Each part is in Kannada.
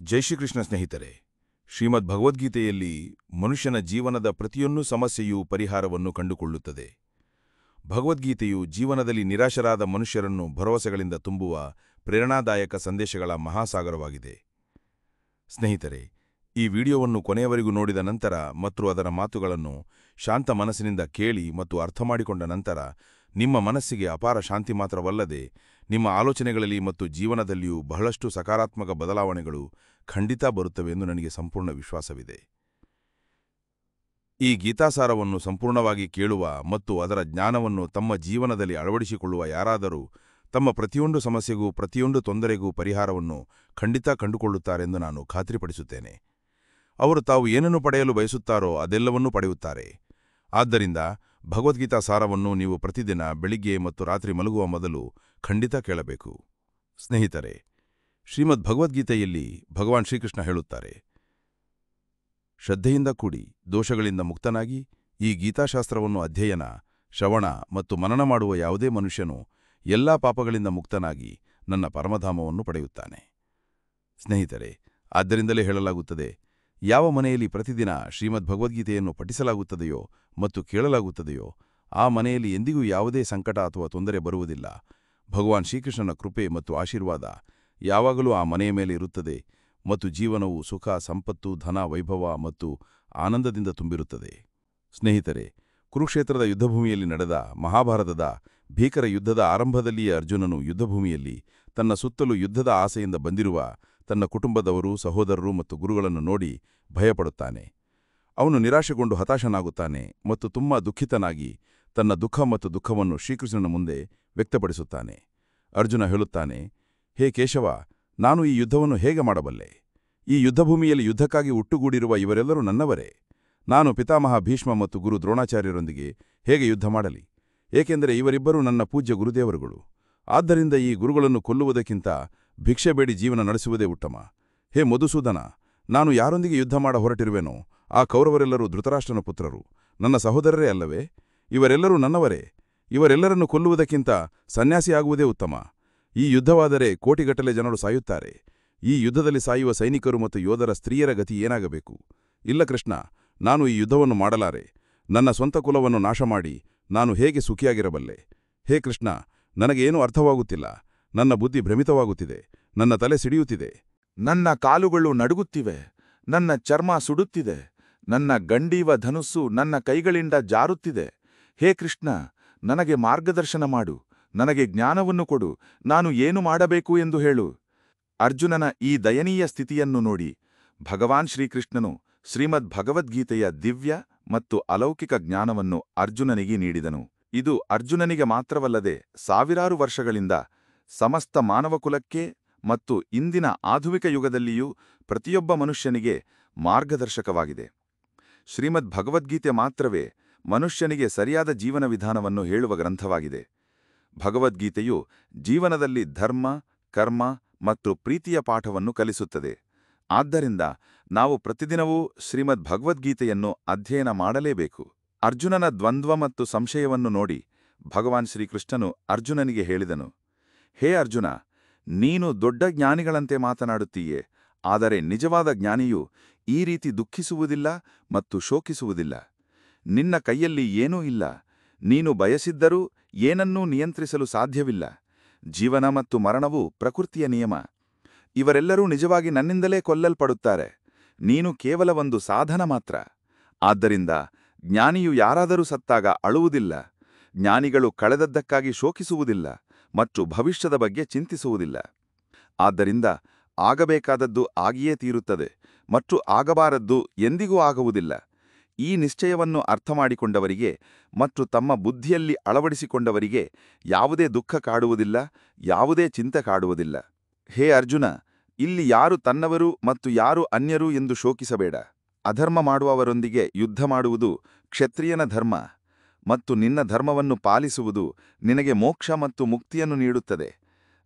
ಜೈ ಶ್ರೀಕೃಷ್ಣ ಸ್ನೇಹಿತರೆ. ಶ್ರೀಮದ್ ಭಗವದ್ಗೀತೆಯಲ್ಲಿ ಮನುಷ್ಯನ ಜೀವನದ ಪ್ರತಿಯೊಂದು ಸಮಸ್ಯೆಯೂ ಪರಿಹಾರವನ್ನು ಕಂಡುಕೊಳ್ಳುತ್ತದೆ. ಭಗವದ್ಗೀತೆಯು ಜೀವನದಲ್ಲಿ ನಿರಾಶರಾದ ಮನುಷ್ಯರನ್ನು ಭರವಸೆಗಳಿಂದ ತುಂಬುವ ಪ್ರೇರಣಾದಾಯಕ ಸಂದೇಶಗಳ ಮಹಾಸಾಗರವಾಗಿದೆ. ಸ್ನೇಹಿತರೆ, ಈ ವಿಡಿಯೋವನ್ನು ಕೊನೆಯವರೆಗೂ ನೋಡಿದ ನಂತರ ಮತ್ತು ಅದರ ಮಾತುಗಳನ್ನು ಶಾಂತ ಮನಸ್ಸಿನಿಂದ ಕೇಳಿ ಮತ್ತು ಅರ್ಥಮಾಡಿಕೊಂಡ ನಂತರ ನಿಮ್ಮ ಮನಸ್ಸಿಗೆ ಅಪಾರ ಶಾಂತಿ ಮಾತ್ರವಲ್ಲದೆ ನಿಮ್ಮ ಆಲೋಚನೆಗಳಲ್ಲಿ ಮತ್ತು ಜೀವನದಲ್ಲಿಯೂ ಬಹಳಷ್ಟು ಸಕಾರಾತ್ಮಕ ಬದಲಾವಣೆಗಳು ಖಂಡಿತ ಬರುತ್ತವೆ ಎಂದು ನನಗೆ ಸಂಪೂರ್ಣ ವಿಶ್ವಾಸವಿದೆ. ಈ ಗೀತಾಸಾರವನ್ನು ಸಂಪೂರ್ಣವಾಗಿ ಕೇಳುವ ಮತ್ತು ಅದರ ಜ್ಞಾನವನ್ನು ತಮ್ಮ ಜೀವನದಲ್ಲಿ ಅಳವಡಿಸಿಕೊಳ್ಳುವ ಯಾರಾದರೂ ತಮ್ಮ ಪ್ರತಿಯೊಂದು ಸಮಸ್ಯೆಗೂ ಪ್ರತಿಯೊಂದು ತೊಂದರೆಗೂ ಪರಿಹಾರವನ್ನು ಖಂಡಿತ ಕಂಡುಕೊಳ್ಳುತ್ತಾರೆಂದು ನಾನು ಖಾತ್ರಿಪಡಿಸುತ್ತೇನೆ. ಅವರು ತಾವು ಏನನ್ನು ಪಡೆಯಲು ಬಯಸುತ್ತಾರೋ ಅದೆಲ್ಲವನ್ನೂ ಪಡೆಯುತ್ತಾರೆ. ಆದ್ದರಿಂದ ಭಗವದ್ಗೀತಾ ಸಾರವನ್ನು ನೀವು ಪ್ರತಿದಿನ ಬೆಳಿಗ್ಗೆ ಮತ್ತು ರಾತ್ರಿ ಮಲಗುವ ಮೊದಲು ಖಂಡಿತ ಕೇಳಬೇಕು. ಸ್ನೇಹಿತರೆ, ಶ್ರೀಮದ್ ಭಗವದ್ಗೀತೆಯಲ್ಲಿ ಭಗವಾನ್ ಶ್ರೀಕೃಷ್ಣ ಹೇಳುತ್ತಾರೆ, ಶ್ರದ್ಧೆಯಿಂದ ಕೂಡಿ ದೋಷಗಳಿಂದ ಮುಕ್ತನಾಗಿ ಈ ಗೀತಾಶಾಸ್ತ್ರವನ್ನು ಅಧ್ಯಯನ, ಶ್ರವಣ ಮತ್ತು ಮನನ ಮಾಡುವ ಯಾವುದೇ ಮನುಷ್ಯನು ಎಲ್ಲಾ ಪಾಪಗಳಿಂದ ಮುಕ್ತನಾಗಿ ನನ್ನ ಪರಮಧಾಮವನ್ನು ಪಡೆಯುತ್ತಾನೆ. ಸ್ನೇಹಿತರೆ, ಆದ್ದರಿಂದಲೇ ಹೇಳಲಾಗುತ್ತದೆ, ಯಾವ ಮನೆಯಲ್ಲಿ ಪ್ರತಿದಿನ ಶ್ರೀಮದ್ ಭಗವದ್ಗೀತೆಯನ್ನು ಪಠಿಸಲಾಗುತ್ತದೆಯೋ ಮತ್ತು ಕೇಳಲಾಗುತ್ತದೆಯೋ ಆ ಮನೆಯಲ್ಲಿ ಎಂದಿಗೂ ಯಾವುದೇ ಸಂಕಟ ಅಥವಾ ತೊಂದರೆ ಬರುವುದಿಲ್ಲ. ಭಗವಾನ್ ಶ್ರೀಕೃಷ್ಣನ ಕೃಪೆ ಮತ್ತು ಆಶೀರ್ವಾದ ಯಾವಾಗಲೂ ಆ ಮನೆಯ ಮೇಲೆ ಇರುತ್ತದೆ ಮತ್ತು ಜೀವನವು ಸುಖ, ಸಂಪತ್ತು, ಧನ, ವೈಭವ ಮತ್ತು ಆನಂದದಿಂದ ತುಂಬಿರುತ್ತದೆ. ಸ್ನೇಹಿತರೆ, ಕುರುಕ್ಷೇತ್ರದ ಯುದ್ಧಭೂಮಿಯಲ್ಲಿ ನಡೆದ ಮಹಾಭಾರತದ ಭೀಕರ ಯುದ್ಧದ ಆರಂಭದಲ್ಲಿಯೇ ಅರ್ಜುನನು ಯುದ್ಧಭೂಮಿಯಲ್ಲಿ ತನ್ನ ಸುತ್ತಲೂ ಯುದ್ಧದ ಆಸೆಯಿಂದ ಬಂದಿರುವ ತನ್ನ ಕುಟುಂಬದವರು, ಸಹೋದರರು ಮತ್ತು ಗುರುಗಳನ್ನು ನೋಡಿ ಭಯಪಡುತ್ತಾನೆ. ಅವನು ನಿರಾಶೆಗೊಂಡು ಹತಾಶನಾಗುತ್ತಾನೆ ಮತ್ತು ತುಂಬಾ ದುಃಖಿತನಾಗಿ ತನ್ನ ದುಃಖ ಮತ್ತು ದುಃಖವನ್ನು ಶ್ರೀಕೃಷ್ಣನ ಮುಂದೆ ವ್ಯಕ್ತಪಡಿಸುತ್ತಾನೆ. ಅರ್ಜುನ ಹೇಳುತ್ತಾನೆ, ಹೇ ಕೇಶವ, ನಾನು ಈ ಯುದ್ಧವನ್ನು ಹೇಗೆ ಮಾಡಬಲ್ಲೆ? ಈ ಯುದ್ಧಭೂಮಿಯಲ್ಲಿ ಯುದ್ಧಕ್ಕಾಗಿ ಒಟ್ಟುಗೂಡಿರುವ ಇವರೆಲ್ಲರೂ ನನ್ನವರೇ. ನಾನು ಪಿತಾಮಹ ಭೀಷ್ಮ ಮತ್ತು ಗುರು ದ್ರೋಣಾಚಾರ್ಯರೊಂದಿಗೆ ಹೇಗೆ ಯುದ್ಧ ಮಾಡಲಿ? ಏಕೆಂದರೆ ಇವರಿಬ್ಬರೂ ನನ್ನ ಪೂಜ್ಯ ಗುರುದೇವರುಗಳು. ಆದ್ದರಿಂದ ಈ ಗುರುಗಳನ್ನು ಕೊಲ್ಲುವುದಕ್ಕಿಂತ ಭಿಕ್ಷೆ ಬೇಡಿ ಜೀವನ ನಡೆಸುವುದೇ ಉತ್ತಮ. ಹೇ ಮಧುಸೂದನ, ನಾನು ಯಾರೊಂದಿಗೆ ಯುದ್ಧ ಮಾಡ ಹೊರಟಿರುವೆನೋ ಆ ಕೌರವರೆಲ್ಲರೂ ಧೃತರಾಷ್ಟ್ರನ ಪುತ್ರರು, ನನ್ನ ಸಹೋದರರೇ ಅಲ್ಲವೇ? ಇವರೆಲ್ಲರೂ ನನ್ನವರೇ. ಇವರೆಲ್ಲರನ್ನು ಕೊಲ್ಲುವುದಕ್ಕಿಂತ ಸನ್ಯಾಸಿಯಾಗುವುದೇ ಉತ್ತಮ. ಈ ಯುದ್ಧವಾದರೆ ಕೋಟಿಗಟ್ಟಲೆ ಜನರು ಸಾಯುತ್ತಾರೆ. ಈ ಯುದ್ಧದಲ್ಲಿ ಸಾಯುವ ಸೈನಿಕರು ಮತ್ತು ಯೋಧರ ಸ್ತ್ರೀಯರ ಗತಿ ಏನಾಗಬೇಕು? ಇಲ್ಲ ಕೃಷ್ಣ, ನಾನು ಈ ಯುದ್ಧವನ್ನು ಮಾಡಲಾರೆ. ನನ್ನ ಸ್ವಂತ ಕುಲವನ್ನು ನಾಶ ಮಾಡಿ ನಾನು ಹೇಗೆ ಸುಖಿಯಾಗಿರಬಲ್ಲೆ? ಹೇ ಕೃಷ್ಣ, ನನಗೇನೂ ಅರ್ಥವಾಗುತ್ತಿಲ್ಲ. ನನ್ನ ಬುದ್ಧಿ ಭ್ರಮಿತವಾಗುತ್ತಿದೆ. ನನ್ನ ತಲೆ ಸಿಡಿಯುತ್ತಿದೆ. ನನ್ನ ಕಾಲುಗಳು ನಡುಗುತ್ತಿವೆ. ನನ್ನ ಚರ್ಮ ಸುಡುತ್ತಿದೆ. ನನ್ನ ಗಂಡೀವ ಧನುಸ್ಸು ನನ್ನ ಕೈಗಳಿಂದ ಜಾರುತ್ತಿದೆ. ಹೇ ಕೃಷ್ಣ, ನನಗೆ ಮಾರ್ಗದರ್ಶನ ಮಾಡು. ನನಗೆ ಜ್ಞಾನವನ್ನು ಕೊಡು. ನಾನು ಏನು ಮಾಡಬೇಕು ಎಂದು ಹೇಳು. ಅರ್ಜುನನ ಈ ದಯನೀಯ ಸ್ಥಿತಿಯನ್ನು ನೋಡಿ ಭಗವಾನ್ ಶ್ರೀಕೃಷ್ಣನು ಶ್ರೀಮದ್ ಭಗವದ್ಗೀತೆಯ ದಿವ್ಯ ಮತ್ತು ಅಲೌಕಿಕ ಜ್ಞಾನವನ್ನು ಅರ್ಜುನನಿಗೆ ನೀಡಿದನು. ಇದು ಅರ್ಜುನನಿಗೆ ಮಾತ್ರವಲ್ಲದೆ ಸಾವಿರಾರು ವರ್ಷಗಳಿಂದ ಸಮಸ್ತ ಮಾನವಕುಲಕ್ಕೆ ಮತ್ತು ಇಂದಿನ ಆಧುನಿಕ ಯುಗದಲ್ಲಿಯೂ ಪ್ರತಿಯೊಬ್ಬ ಮನುಷ್ಯನಿಗೆ ಮಾರ್ಗದರ್ಶಕವಾಗಿದೆ. ಶ್ರೀಮದ್ ಭಗವದ್ಗೀತೆ ಮಾತ್ರವೇ ಮನುಷ್ಯನಿಗೆ ಸರಿಯಾದ ಜೀವನ ವಿಧಾನವನ್ನು ಹೇಳುವ ಗ್ರಂಥವಾಗಿದೆ. ಭಗವದ್ಗೀತೆಯು ಜೀವನದಲ್ಲಿ ಧರ್ಮ, ಕರ್ಮ ಮತ್ತು ಪ್ರೀತಿಯ ಪಾಠವನ್ನು ಕಲಿಸುತ್ತದೆ. ಆದ್ದರಿಂದ ನಾವು ಪ್ರತಿದಿನವೂ ಶ್ರೀಮದ್ ಭಗವದ್ಗೀತೆಯನ್ನು ಅಧ್ಯಯನ ಮಾಡಲೇಬೇಕು. ಅರ್ಜುನನ ದ್ವಂದ್ವ ಮತ್ತು ಸಂಶಯವನ್ನು ನೋಡಿ ಭಗವಾನ್ ಶ್ರೀಕೃಷ್ಣನು ಅರ್ಜುನನಿಗೆ ಹೇಳಿದನು, ಹೇ ಅರ್ಜುನ, ನೀನು ದೊಡ್ಡ ಜ್ಞಾನಿಗಳಂತೆ ಮಾತನಾಡುತ್ತೀಯೆ, ಆದರೆ ನಿಜವಾದ ಜ್ಞಾನಿಯು ಈ ರೀತಿ ದುಃಖಿಸುವುದಿಲ್ಲ ಮತ್ತು ಶೋಕಿಸುವುದಿಲ್ಲ. ನಿನ್ನ ಕೈಯಲ್ಲಿ ಏನೂ ಇಲ್ಲ. ನೀನು ಬಯಸಿದ್ದರೂ ಏನನ್ನೂ ನಿಯಂತ್ರಿಸಲು ಸಾಧ್ಯವಿಲ್ಲ. ಜೀವನ ಮತ್ತು ಮರಣವು ಪ್ರಕೃತಿಯ ನಿಯಮ. ಇವರೆಲ್ಲರೂ ನಿಜವಾಗಿ ನನ್ನಿಂದಲೇ ಕೊಲ್ಲಲ್ಪಡುತ್ತಾರೆ. ನೀನು ಕೇವಲ ಒಂದು ಸಾಧನ ಮಾತ್ರ. ಆದ್ದರಿಂದ ಜ್ಞಾನಿಯು ಯಾರಾದರೂ ಸತ್ತಾಗ ಅಳುವುದಿಲ್ಲ. ಜ್ಞಾನಿಗಳು ಕಳೆದದ್ದಕ್ಕಾಗಿ ಶೋಕಿಸುವುದಿಲ್ಲ ಮತ್ತು ಭವಿಷ್ಯದ ಬಗ್ಗೆ ಚಿಂತಿಸುವುದಿಲ್ಲ. ಆದ್ದರಿಂದ ಆಗಬೇಕಾದದ್ದು ಆಗಿಯೇ ತೀರುತ್ತದೆ ಮತ್ತು ಆಗಬಾರದ್ದು ಎಂದಿಗೂ ಆಗುವುದಿಲ್ಲ. ಈ ನಿಶ್ಚಯವನ್ನು ಅರ್ಥಮಾಡಿಕೊಂಡವರಿಗೆ ಮತ್ತು ತಮ್ಮ ಬುದ್ಧಿಯಲ್ಲಿ ಅಳವಡಿಸಿಕೊಂಡವರಿಗೆ ಯಾವುದೇ ದುಃಖ ಕಾಡುವುದಿಲ್ಲ, ಯಾವುದೇ ಚಿಂತೆ ಕಾಡುವುದಿಲ್ಲ. ಹೇ ಅರ್ಜುನ, ಇಲ್ಲಿ ಯಾರು ತನ್ನವರು ಮತ್ತು ಯಾರು ಅನ್ಯರು ಎಂದು ಶೋಕಿಸಬೇಡ. ಅಧರ್ಮ ಮಾಡುವವರೊಂದಿಗೆ ಯುದ್ಧ ಮಾಡುವುದು ಕ್ಷತ್ರಿಯನ ಧರ್ಮ ಮತ್ತು ನಿನ್ನ ಧರ್ಮವನ್ನು ಪಾಲಿಸುವುದು ನಿನಗೆ ಮೋಕ್ಷ ಮತ್ತು ಮುಕ್ತಿಯನ್ನು ನೀಡುತ್ತದೆ.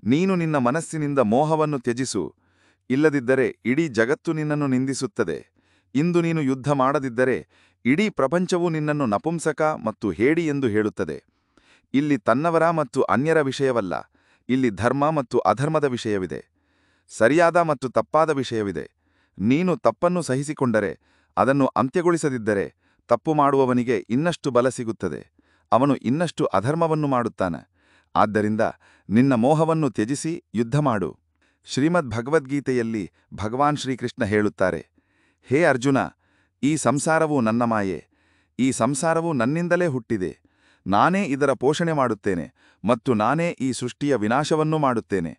ನೀನು ನಿನ್ನ ಮನಸ್ಸಿನಿಂದ ಮೋಹವನ್ನು ತ್ಯಜಿಸು. ಇಲ್ಲದಿದ್ದರೆ ಇಡೀ ಜಗತ್ತು ನಿನ್ನನ್ನು ನಿಂದಿಸುತ್ತದೆ. ಇಂದು ನೀನು ಯುದ್ಧ ಮಾಡದಿದ್ದರೆ ಇಡೀ ಪ್ರಪಂಚವು ನಿನ್ನನ್ನು ನಪುಂಸಕ ಮತ್ತು ಹೇಡಿ ಎಂದು ಹೇಳುತ್ತದೆ. ಇಲ್ಲಿ ತನ್ನವರ ಮತ್ತು ಅನ್ಯರ ವಿಷಯವಲ್ಲ, ಇಲ್ಲಿ ಧರ್ಮ ಮತ್ತು ಅಧರ್ಮದ ವಿಷಯವಿದೆ. ಸರಿಯಾದ ಮತ್ತು ತಪ್ಪಾದ ವಿಷಯವಿದೆ. ನೀನು ತಪ್ಪನ್ನು ಸಹಿಸಿಕೊಂಡರೆ, ಅದನ್ನು ಅಂತ್ಯಗೊಳಿಸದಿದ್ದರೆ, ತಪ್ಪು ಮಾಡುವವನಿಗೆ ಇನ್ನಷ್ಟು ಬಲ ಸಿಗುತ್ತದೆ. ಅವನು ಇನ್ನಷ್ಟು ಅಧರ್ಮವನ್ನು ಮಾಡುತ್ತಾನೆ. ಆದ್ದರಿಂದ ನಿನ್ನ ಮೋಹವನ್ನು ತ್ಯಜಿಸಿ ಯುದ್ಧ ಮಾಡು. ಶ್ರೀಮದ್ ಭಗವದ್ಗೀತೆಯಲ್ಲಿ ಭಗವಾನ್ ಶ್ರೀಕೃಷ್ಣ ಹೇಳುತ್ತಾರೆ, ಹೇ ಅರ್ಜುನ, ಈ ಸಂಸಾರವು ನನ್ನ ಮಾಯೆ. ಈ ಸಂಸಾರವು ನನ್ನಿಂದಲೇ ಹುಟ್ಟಿದೆ. ನಾನೇ ಇದರ ಪೋಷಣೆ ಮಾಡುತ್ತೇನೆ ಮತ್ತು ನಾನೇ ಈ ಸೃಷ್ಟಿಯ ವಿನಾಶವನ್ನೂ ಮಾಡುತ್ತೇನೆ.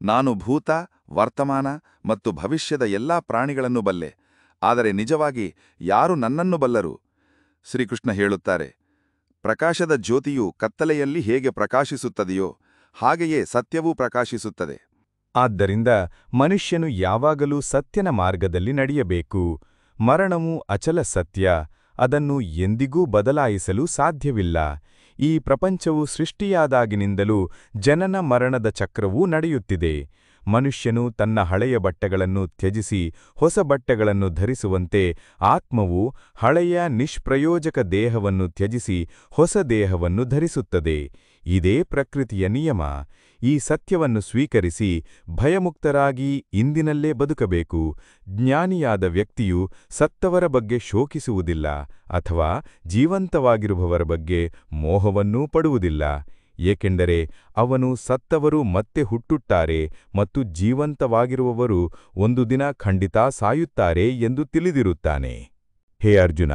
ನಾನು ಭೂತ, ವರ್ತಮಾನ ಮತ್ತು ಭವಿಷ್ಯದ ಎಲ್ಲಾ ಪ್ರಾಣಿಗಳನ್ನು ಬಲ್ಲೆ, ಆದರೆ ನಿಜವಾಗಿ ಯಾರು ನನ್ನನ್ನು ಬಲ್ಲರು? ಶ್ರೀಕೃಷ್ಣ ಹೇಳುತ್ತಾರೆ, ಪ್ರಕಾಶದ ಜ್ಯೋತಿಯು ಕತ್ತಲೆಯಲ್ಲಿ ಹೇಗೆ ಪ್ರಕಾಶಿಸುತ್ತದೆಯೋ ಹಾಗೆಯೇ ಸತ್ಯವೂ ಪ್ರಕಾಶಿಸುತ್ತದೆ. ಆದ್ದರಿಂದ ಮನುಷ್ಯನು ಯಾವಾಗಲೂ ಸತ್ಯನ ಮಾರ್ಗದಲ್ಲಿ ನಡೆಯಬೇಕು. ಮರಣವು ಅಚಲ ಸತ್ಯ, ಅದನ್ನು ಎಂದಿಗೂ ಬದಲಾಯಿಸಲು ಸಾಧ್ಯವಿಲ್ಲ. ಈ ಪ್ರಪಂಚವು ಸೃಷ್ಟಿಯಾದಾಗಿನಿಂದಲೂ ಜನನ ಮರಣದ ಚಕ್ರವೂ ನಡೆಯುತ್ತಿದೆ. ಮನುಷ್ಯನು ತನ್ನ ಹಳೆಯ ಬಟ್ಟೆಗಳನ್ನು ತ್ಯಜಿಸಿ ಹೊಸ ಬಟ್ಟೆಗಳನ್ನು ಧರಿಸುವಂತೆ ಆತ್ಮವು ಹಳೆಯ ನಿಷ್ಪ್ರಯೋಜಕ ದೇಹವನ್ನು ತ್ಯಜಿಸಿ ಹೊಸ ದೇಹವನ್ನು ಧರಿಸುತ್ತದೆ. ಇದೇ ಪ್ರಕೃತಿಯ ನಿಯಮ. ಈ ಸತ್ಯವನ್ನು ಸ್ವೀಕರಿಸಿ ಭಯಮುಕ್ತರಾಗಿ ಇಂದಿನಲ್ಲೇ ಬದುಕಬೇಕು. ಜ್ಞಾನಿಯಾದ ವ್ಯಕ್ತಿಯು ಸತ್ತವರ ಬಗ್ಗೆ ಶೋಕಿಸುವುದಿಲ್ಲ ಅಥವಾ ಜೀವಂತವಾಗಿರುವವರ ಬಗ್ಗೆ ಮೋಹವನ್ನೂ ಪಡುವುದಿಲ್ಲ. ಏಕೆಂದರೆ ಅವನು ಸತ್ತವರು ಮತ್ತೆ ಹುಟ್ಟುತ್ತಾರೆ ಮತ್ತು ಜೀವಂತವಾಗಿರುವವರು ಒಂದು ದಿನ ಖಂಡಿತ ಸಾಯುತ್ತಾರೆ ಎಂದು ತಿಳಿದಿರುತ್ತಾನೆ. ಹೇ ಅರ್ಜುನ,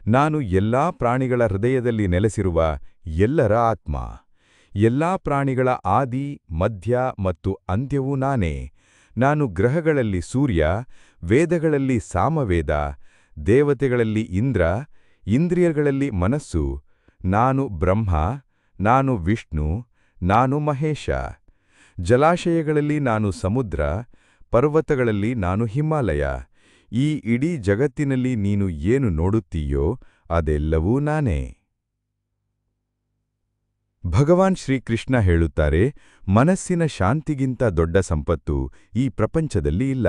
ನಾನು ಎಲ್ಲಾ ಪ್ರಾಣಿಗಳ ಹೃದಯದಲ್ಲಿ ನೆಲೆಸಿರುವ ಎಲ್ಲರ ಆತ್ಮ. ಎಲ್ಲಾ ಪ್ರಾಣಿಗಳ ಆದಿ, ಮಧ್ಯ ಮತ್ತು ಅಂತ್ಯವೂ ನಾನೇ. ನಾನು ಗ್ರಹಗಳಲ್ಲಿ ಸೂರ್ಯ, ವೇದಗಳಲ್ಲಿ ಸಾಮವೇದ, ದೇವತೆಗಳಲ್ಲಿ ಇಂದ್ರ, ಇಂದ್ರಿಯಗಳಲ್ಲಿ ಮನಸ್ಸು. ನಾನು ಬ್ರಹ್ಮ, ನಾನು ವಿಷ್ಣು, ನಾನು ಮಹೇಶ. ಜಲಾಶಯಗಳಲ್ಲಿ ನಾನು ಸಮುದ್ರ, ಪರ್ವತಗಳಲ್ಲಿ ನಾನು ಹಿಮಾಲಯ. ಈ ಇಡೀ ಜಗತ್ತಿನಲ್ಲಿ ನೀನು ಏನು ನೋಡುತ್ತೀಯೋ ಅದೆಲ್ಲವೂ ನಾನೇ. ಭಗವಾನ್ ಶ್ರೀಕೃಷ್ಣ ಹೇಳುತ್ತಾರೆ, ಮನಸ್ಸಿನ ಶಾಂತಿಗಿಂತ ದೊಡ್ಡ ಸಂಪತ್ತು ಈ ಪ್ರಪಂಚದಲ್ಲಿ ಇಲ್ಲ.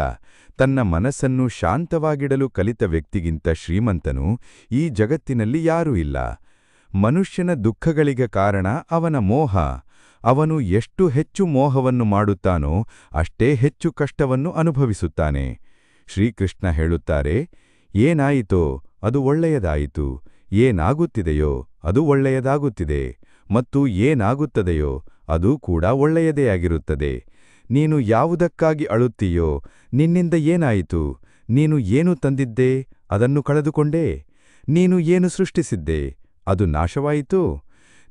ತನ್ನ ಮನಸ್ಸನ್ನು ಶಾಂತವಾಗಿಡಲು ಕಲಿತ ವ್ಯಕ್ತಿಗಿಂತ ಶ್ರೀಮಂತನು ಈ ಜಗತ್ತಿನಲ್ಲಿ ಯಾರೂ ಇಲ್ಲ. ಮನುಷ್ಯನ ದುಃಖಗಳಿಗೆ ಕಾರಣ ಅವನ ಮೋಹ. ಅವನು ಎಷ್ಟು ಹೆಚ್ಚು ಮೋಹವನ್ನು ಮಾಡುತ್ತಾನೋ ಅಷ್ಟೇ ಹೆಚ್ಚು ಕಷ್ಟವನ್ನು ಅನುಭವಿಸುತ್ತಾನೆ. ಶ್ರೀಕೃಷ್ಣ ಹೇಳುತ್ತಾರೆ, ಏನಾಯಿತೋ ಅದು ಒಳ್ಳೆಯದಾಯಿತು, ಏನಾಗುತ್ತಿದೆಯೋ ಅದು ಒಳ್ಳೆಯದಾಗುತ್ತಿದೆ, ಮತ್ತು ಏನಾಗುತ್ತದೆಯೋ ಅದು ಕೂಡ ಒಳ್ಳೆಯದೇ ಆಗಿರುತ್ತದೆ. ನೀನು ಯಾವುದಕ್ಕಾಗಿ ಅಳುತ್ತೀಯೋ, ನಿನ್ನಿಂದ ಏನಾಯಿತು? ನೀನು ಏನು ತಂದಿದ್ದೆ, ಅದನ್ನು ಕಳೆದುಕೊಂಡೆ. ನೀನು ಏನು ಸೃಷ್ಟಿಸಿದ್ದೆ, ಅದು ನಾಶವಾಯಿತು.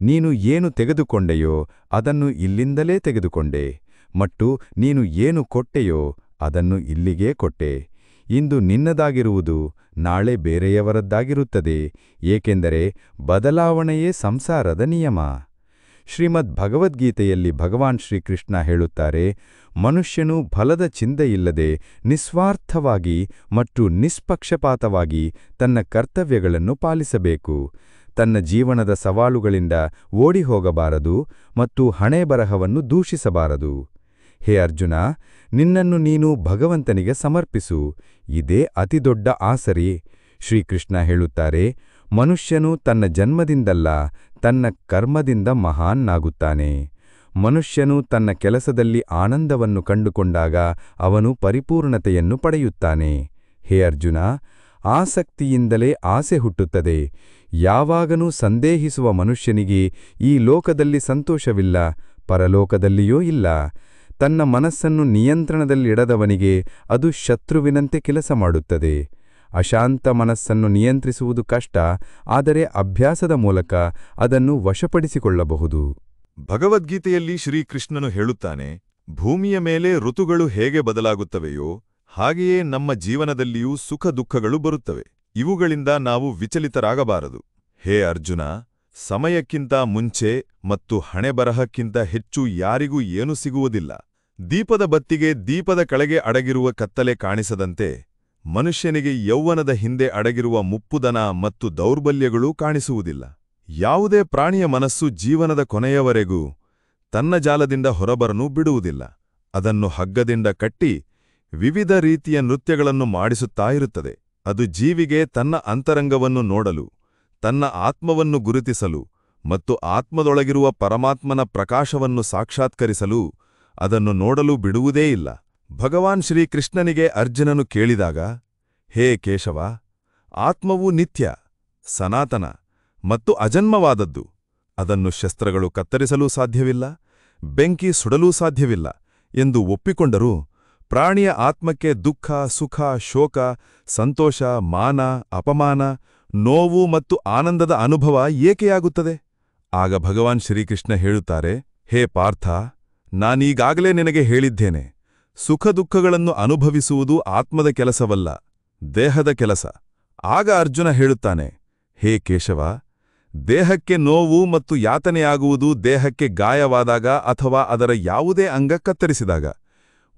ನೀನು ಏನು ತೆಗೆದುಕೊಂಡೆಯೋ ಅದನ್ನು ಇಲ್ಲಿಂದಲೇ ತೆಗೆದುಕೊಂಡೆ, ಮತ್ತು ನೀನು ಏನು ಕೊಟ್ಟೆಯೋ ಅದನ್ನು ಇಲ್ಲಿಗೇ ಕೊಟ್ಟೆ. ಇಂದು ನಿನ್ನದಾಗಿರುವುದು ನಾಳೆ ಬೇರೆಯವರದ್ದಾಗಿರುತ್ತದೆ, ಏಕೆಂದರೆ ಬದಲಾವಣೆಯೇ ಸಂಸಾರದ ನಿಯಮ. ಶ್ರೀಮದ್ ಭಗವದ್ಗೀತೆಯಲ್ಲಿ ಭಗವಾನ್ ಶ್ರೀಕೃಷ್ಣ ಹೇಳುತ್ತಾರೆ, ಮನುಷ್ಯನು ಫಲದ ಚಿಂತೆಯಿಲ್ಲದೆ ನಿಸ್ವಾರ್ಥವಾಗಿ ಮತ್ತು ನಿಷ್ಪಕ್ಷಪಾತವಾಗಿ ತನ್ನ ಕರ್ತವ್ಯಗಳನ್ನು ಪಾಲಿಸಬೇಕು. ತನ್ನ ಜೀವನದ ಸವಾಲುಗಳಿಂದ ಓಡಿಹೋಗಬಾರದು ಮತ್ತು ಹಣೆಬರಹವನ್ನು ದೂಷಿಸಬಾರದು. ಹೇ ಅರ್ಜುನ, ನಿನ್ನನ್ನು ನೀನು ಭಗವಂತನಿಗೆ ಸಮರ್ಪಿಸು. ಇದೇ ಅತಿದೊಡ್ಡ ಆಸರೆ. ಶ್ರೀಕೃಷ್ಣ ಹೇಳುತ್ತಾರೆ, ಮನುಷ್ಯನು ತನ್ನ ಜನ್ಮದಿಂದಲ್ಲ ತನ್ನ ಕರ್ಮದಿಂದ ಮಹಾನ್ನಾಗುತ್ತಾನೆ. ಮನುಷ್ಯನು ತನ್ನ ಕೆಲಸದಲ್ಲಿ ಆನಂದವನ್ನು ಕಂಡುಕೊಂಡಾಗ ಅವನು ಪರಿಪೂರ್ಣತೆಯನ್ನು ಪಡೆಯುತ್ತಾನೆ. ಹೇ ಅರ್ಜುನ, ಆಸಕ್ತಿಯಿಂದಲೇ ಆಸೆ ಹುಟ್ಟುತ್ತದೆ. ಯಾವಾಗನೂ ಸಂದೇಹಿಸುವ ಮನುಷ್ಯನಿಗೆ ಈ ಲೋಕದಲ್ಲಿ ಸಂತೋಷವಿಲ್ಲ, ಪರಲೋಕದಲ್ಲಿಯೂ ಇಲ್ಲ. ತನ್ನ ಮನಸ್ಸನ್ನು ನಿಯಂತ್ರಣದಲ್ಲಿಡದವನಿಗೆ ಅದು ಶತ್ರುವಿನಂತೆ ಕೆಲಸ ಮಾಡುತ್ತದೆ. ಅಶಾಂತ ಮನಸ್ಸನ್ನು ನಿಯಂತ್ರಿಸುವುದು ಕಷ್ಟ, ಆದರೆ ಅಭ್ಯಾಸದ ಮೂಲಕ ಅದನ್ನು ವಶಪಡಿಸಿಕೊಳ್ಳಬಹುದು. ಭಗವದ್ಗೀತೆಯಲ್ಲಿ ಶ್ರೀಕೃಷ್ಣನು ಹೇಳುತ್ತಾನೆ, ಭೂಮಿಯ ಮೇಲೆ ಋತುಗಳು ಹೇಗೆ ಬದಲಾಗುತ್ತವೆಯೋ ಹಾಗೆಯೇ ನಮ್ಮ ಜೀವನದಲ್ಲಿಯೂ ಸುಖ ದುಃಖಗಳು ಬರುತ್ತವೆ. ಇವುಗಳಿಂದ ನಾವು ವಿಚಲಿತರಾಗಬಾರದು. ಹೇ ಅರ್ಜುನ, ಸಮಯಕ್ಕಿಂತ ಮುಂಚೆ ಮತ್ತು ಹಣೆಬರಹಕ್ಕಿಂತ ಹೆಚ್ಚು ಯಾರಿಗೂ ಏನೂ ಸಿಗುವುದಿಲ್ಲ. ದೀಪದ ಬತ್ತಿಗೆ ದೀಪದ ಕೆಳಗೆ ಅಡಗಿರುವ ಕತ್ತಲೆ ಕಾಣಿಸದಂತೆ ಮನುಷ್ಯನಿಗೆ ಯೌವನದ ಹಿಂದೆ ಅಡಗಿರುವ ಮುಪ್ಪುದನ ಮತ್ತು ದೌರ್ಬಲ್ಯಗಳೂ ಕಾಣಿಸುವುದಿಲ್ಲ. ಯಾವುದೇ ಪ್ರಾಣಿಯ ಮನಸ್ಸು ಜೀವನದ ಕೊನೆಯವರೆಗೂ ತನ್ನ ಜಾಲದಿಂದ ಹೊರಬರಲು ಬಿಡುವುದಿಲ್ಲ. ಅದನ್ನು ಹಗ್ಗದಿಂದ ಕಟ್ಟಿ ವಿವಿಧ ರೀತಿಯ ನೃತ್ಯಗಳನ್ನು ಮಾಡಿಸುತ್ತಾ ಇರುತ್ತದೆ. ಅದು ಜೀವಿಗೆ ತನ್ನ ಅಂತರಂಗವನ್ನು ನೋಡಲು, ತನ್ನ ಆತ್ಮವನ್ನು ಗುರುತಿಸಲು ಮತ್ತು ಆತ್ಮದೊಳಗಿರುವ ಪರಮಾತ್ಮನ ಪ್ರಕಾಶವನ್ನು ಸಾಕ್ಷಾತ್ಕರಿಸಲು ಅದನ್ನು ನೋಡಲು ಬಿಡುವುದೇ ಇಲ್ಲ. ಭಗವಾನ್ ಶ್ರೀಕೃಷ್ಣನಿಗೆ ಅರ್ಜುನನು ಕೇಳಿದಾಗ, ಹೇ ಕೇಶವ, ಆತ್ಮವು ನಿತ್ಯ, ಸನಾತನ ಮತ್ತು ಅಜನ್ಮವಾದದ್ದು. ಅದನ್ನು ಶಸ್ತ್ರಗಳು ಕತ್ತರಿಸಲೂ ಸಾಧ್ಯವಿಲ್ಲ, ಬೆಂಕಿ ಸುಡಲೂ ಸಾಧ್ಯವಿಲ್ಲ ಎಂದು ಒಪ್ಪಿಕೊಂಡರೂ ಪ್ರಾಣಿಯ ಆತ್ಮಕ್ಕೆ ದುಃಖ, ಸುಖ, ಶೋಕ, ಸಂತೋಷ, ಮಾನ, ಅಪಮಾನ, ನೋವು ಮತ್ತು ಆನಂದದ ಅನುಭವ ಏಕೆಯಾಗುತ್ತದೆ? ಆಗ ಭಗವಾನ್ ಶ್ರೀಕೃಷ್ಣ ಹೇಳುತ್ತಾರೆ, ಹೇ ಪಾರ್ಥ, ನಾನೀಗಾಗಲೇ ನಿನಗೆ ಹೇಳಿದ್ದೇನೆ, ಸುಖ ದುಃಖಗಳನ್ನು ಅನುಭವಿಸುವುದು ಆತ್ಮದ ಕೆಲಸವಲ್ಲ, ದೇಹದ ಕೆಲಸ. ಆಗ ಅರ್ಜುನ ಹೇಳುತ್ತಾನೆ, ಹೇ ಕೇಶವ, ದೇಹಕ್ಕೆ ನೋವು ಮತ್ತು ಯಾತನೆಯಾಗುವುದು ದೇಹಕ್ಕೆ ಗಾಯವಾದಾಗ ಅಥವಾ ಅದರ ಯಾವುದೇ ಅಂಗ ಕತ್ತರಿಸಿದಾಗ.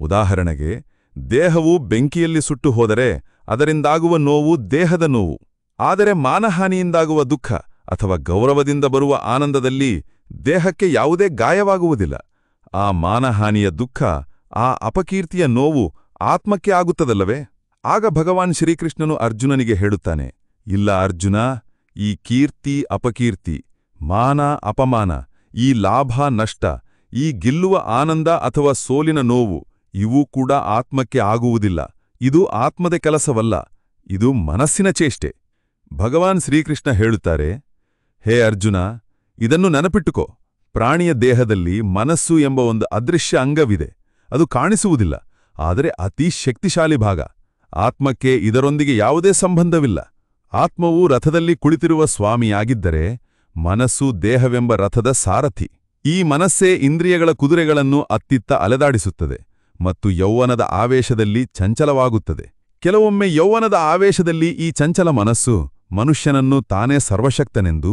ಉದಾಹರಣೆಗೆ, ದೇಹವು ಬೆಂಕಿಯಲ್ಲಿ ಸುಟ್ಟು ಹೋದರೆ ಅದರಿಂದಾಗುವ ನೋವು ದೇಹದ ನೋವು. ಆದರೆ ಮಾನಹಾನಿಯಿಂದಾಗುವ ದುಃಖ ಅಥವಾ ಗೌರವದಿಂದ ಬರುವ ಆನಂದದಲ್ಲಿ ದೇಹಕ್ಕೆ ಯಾವುದೇ ಗಾಯವಾಗುವುದಿಲ್ಲ. ಆ ಮಾನಹಾನಿಯ ದುಃಖ, ಆ ಅಪಕೀರ್ತಿಯ ನೋವು ಆತ್ಮಕ್ಕೆ ಆಗುತ್ತದಲ್ಲವೇ? ಆಗ ಭಗವಾನ್ ಶ್ರೀಕೃಷ್ಣನು ಅರ್ಜುನನಿಗೆ ಹೇಳುತ್ತಾನೆ, ಇಲ್ಲ ಅರ್ಜುನ, ಈ ಕೀರ್ತಿ ಅಪಕೀರ್ತಿ, ಮಾನ ಅಪಮಾನ, ಈ ಲಾಭ ನಷ್ಟ, ಈ ಗೆಲ್ಲುವ ಆನಂದ ಅಥವಾ ಸೋಲಿನ ನೋವು ಇವೂ ಕೂಡ ಆತ್ಮಕ್ಕೆ ಆಗುವುದಿಲ್ಲ. ಇದು ಆತ್ಮದ ಕೆಲಸವಲ್ಲ, ಇದು ಮನಸ್ಸಿನ ಚೇಷ್ಟೆ. ಭಗವಾನ್ ಶ್ರೀಕೃಷ್ಣ ಹೇಳುತ್ತಾರೆ, ಹೇ ಅರ್ಜುನ, ಇದನ್ನು ನೆನಪಿಟ್ಟುಕೋ, ಪ್ರಾಣಿಯ ದೇಹದಲ್ಲಿ ಮನಸ್ಸು ಎಂಬ ಒಂದು ಅದೃಶ್ಯ ಅಂಗವಿದೆ. ಅದು ಕಾಣಿಸುವುದಿಲ್ಲ, ಆದರೆ ಅತೀ ಶಕ್ತಿಶಾಲಿ ಭಾಗ. ಆತ್ಮಕ್ಕೆ ಇದರೊಂದಿಗೆ ಯಾವುದೇ ಸಂಬಂಧವಿಲ್ಲ. ಆತ್ಮವು ರಥದಲ್ಲಿ ಕುಳಿತಿರುವ ಸ್ವಾಮಿಯಾಗಿದ್ದರೆ ಮನಸ್ಸು ದೇಹವೆಂಬ ರಥದ ಸಾರಥಿ. ಈ ಮನಸ್ಸೇ ಇಂದ್ರಿಯಗಳ ಕುದುರೆಗಳನ್ನು ಅತ್ತಿತ್ತ ಅಲೆದಾಡಿಸುತ್ತದೆ ಮತ್ತು ಯೌವನದ ಆವೇಶದಲ್ಲಿ ಚಂಚಲವಾಗುತ್ತದೆ. ಕೆಲವೊಮ್ಮೆ ಯೌವನದ ಆವೇಶದಲ್ಲಿ ಈ ಚಂಚಲ ಮನಸ್ಸು ಮನುಷ್ಯನನ್ನು ತಾನೇ ಸರ್ವಶಕ್ತನೆಂದು,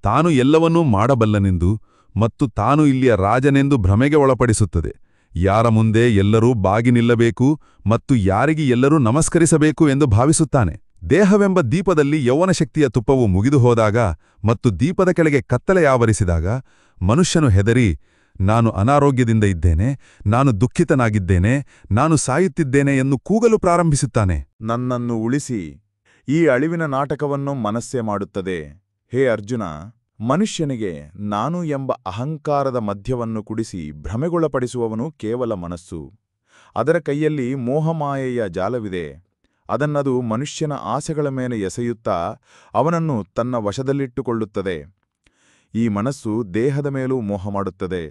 ತಾನು ಎಲ್ಲವನ್ನೂ ಮಾಡಬಲ್ಲನೆಂದು ಮತ್ತು ತಾನು ಇಲ್ಲಿಯ ರಾಜನೆಂದು ಭ್ರಮೆಗೆ ಒಳಪಡಿಸುತ್ತದೆ. ಯಾರ ಮುಂದೆ ಎಲ್ಲರೂ ಬಾಗಿ ನಿಲ್ಲಬೇಕು ಮತ್ತು ಯಾರಿಗೆ ಎಲ್ಲರೂ ನಮಸ್ಕರಿಸಬೇಕು ಎಂದು ಭಾವಿಸುತ್ತಾನೆ. ದೇಹವೆಂಬ ದೀಪದಲ್ಲಿ ಯೌವನಶಕ್ತಿಯ ತುಪ್ಪವು ಮುಗಿದು ಹೋದಾಗ ಮತ್ತು ದೀಪದ ಕೆಳಗೆ ಕತ್ತಲೆ ಆವರಿಸಿದಾಗ ಮನುಷ್ಯನು ಹೆದರಿ, ನಾನು ಅನಾರೋಗ್ಯದಿಂದ ಇದ್ದೇನೆ, ನಾನು ದುಃಖಿತನಾಗಿದ್ದೇನೆ, ನಾನು ಸಾಯುತ್ತಿದ್ದೇನೆ ಎಂದು ಕೂಗಲು ಪ್ರಾರಂಭಿಸುತ್ತಾನೆ. ನನ್ನನ್ನು ಉಳಿಸಿ. ಈ ಅಳಿವಿನ ನಾಟಕವನ್ನು ಮನಸ್ಸೇ ಮಾಡುತ್ತದೆ. ಹೇ ಅರ್ಜುನ, ಮನುಷ್ಯನಿಗೆ ನಾನು ಎಂಬ ಅಹಂಕಾರದ ಮದ್ಯವನ್ನು ಕುಡಿಸಿ ಭ್ರಮೆಗೊಳಪಡಿಸುವವನು ಕೇವಲ ಮನಸ್ಸು. ಅದರ ಕೈಯಲ್ಲಿ ಮೋಹಮಾಯೆಯ ಜಾಲವಿದೆ. ಅದನ್ನದು ಮನುಷ್ಯನ ಆಸೆಗಳ ಮೇಲೆ ಎಸೆಯುತ್ತಾ ಅವನನ್ನು ತನ್ನ ವಶದಲ್ಲಿಟ್ಟುಕೊಳ್ಳುತ್ತದೆ. ಈ ಮನಸ್ಸು ದೇಹದ ಮೇಲೂ ಮೋಹ ಮಾಡುತ್ತದೆ,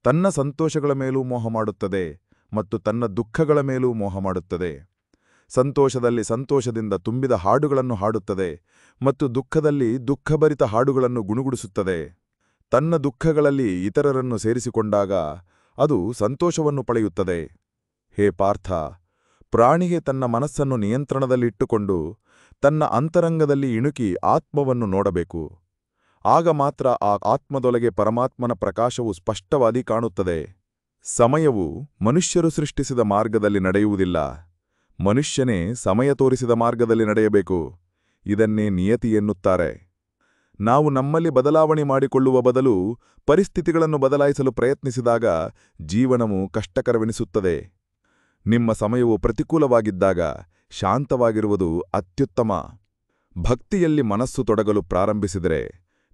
ತನ್ನ ಸಂತೋಷಗಳ ಮೇಲೂ ಮೋಹ ಮಾಡುತ್ತದೆ ಮತ್ತು ತನ್ನ ದುಃಖಗಳ ಮೇಲೂ ಮೋಹ ಮಾಡುತ್ತದೆ. ಸಂತೋಷದಲ್ಲಿ ಸಂತೋಷದಿಂದ ತುಂಬಿದ ಹಾಡುಗಳನ್ನು ಹಾಡುತ್ತದೆ ಮತ್ತು ದುಃಖದಲ್ಲಿ ದುಃಖಭರಿತ ಹಾಡುಗಳನ್ನು ಗುಣುಗುಡಿಸುತ್ತದೆ. ತನ್ನ ದುಃಖಗಳಲ್ಲಿ ಇತರರನ್ನು ಸೇರಿಸಿಕೊಂಡಾಗ ಅದು ಸಂತೋಷವನ್ನು ಪಡೆಯುತ್ತದೆ. ಹೇ ಪಾರ್ಥ, ಪ್ರಾಣಿಗೆ ತನ್ನ ಮನಸ್ಸನ್ನು ನಿಯಂತ್ರಣದಲ್ಲಿಟ್ಟುಕೊಂಡು ತನ್ನ ಅಂತರಂಗದಲ್ಲಿ ಇಣುಕಿ ಆತ್ಮವನ್ನು ನೋಡಬೇಕು. ಆಗ ಮಾತ್ರ ಆ ಆತ್ಮದೊಳಗೆ ಪರಮಾತ್ಮನ ಪ್ರಕಾಶವು ಸ್ಪಷ್ಟವಾಗಿ ಕಾಣುತ್ತದೆ. ಸಮಯವು ಮನುಷ್ಯರು ಸೃಷ್ಟಿಸಿದ ಮಾರ್ಗದಲ್ಲಿ ನಡೆಯುವುದಿಲ್ಲ, ಮನುಷ್ಯನೇ ಸಮಯ ತೋರಿಸಿದ ಮಾರ್ಗದಲ್ಲಿ ನಡೆಯಬೇಕು. ಇದನ್ನೇ ನಿಯತಿ ಎನ್ನುತ್ತಾರೆ. ನಾವು ನಮ್ಮಲ್ಲಿ ಬದಲಾವಣೆ ಮಾಡಿಕೊಳ್ಳುವ ಬದಲು ಪರಿಸ್ಥಿತಿಗಳನ್ನು ಬದಲಾಯಿಸಲು ಪ್ರಯತ್ನಿಸಿದಾಗ ಜೀವನವು ಕಷ್ಟಕರವೆನಿಸುತ್ತದೆ. ನಿಮ್ಮ ಸಮಯವು ಪ್ರತಿಕೂಲವಾಗಿದ್ದಾಗ ಶಾಂತವಾಗಿರುವುದು ಅತ್ಯುತ್ತಮ. ಭಕ್ತಿಯಲ್ಲಿ ಮನಸ್ಸು ತೊಡಗಲು ಪ್ರಾರಂಭಿಸಿದರೆ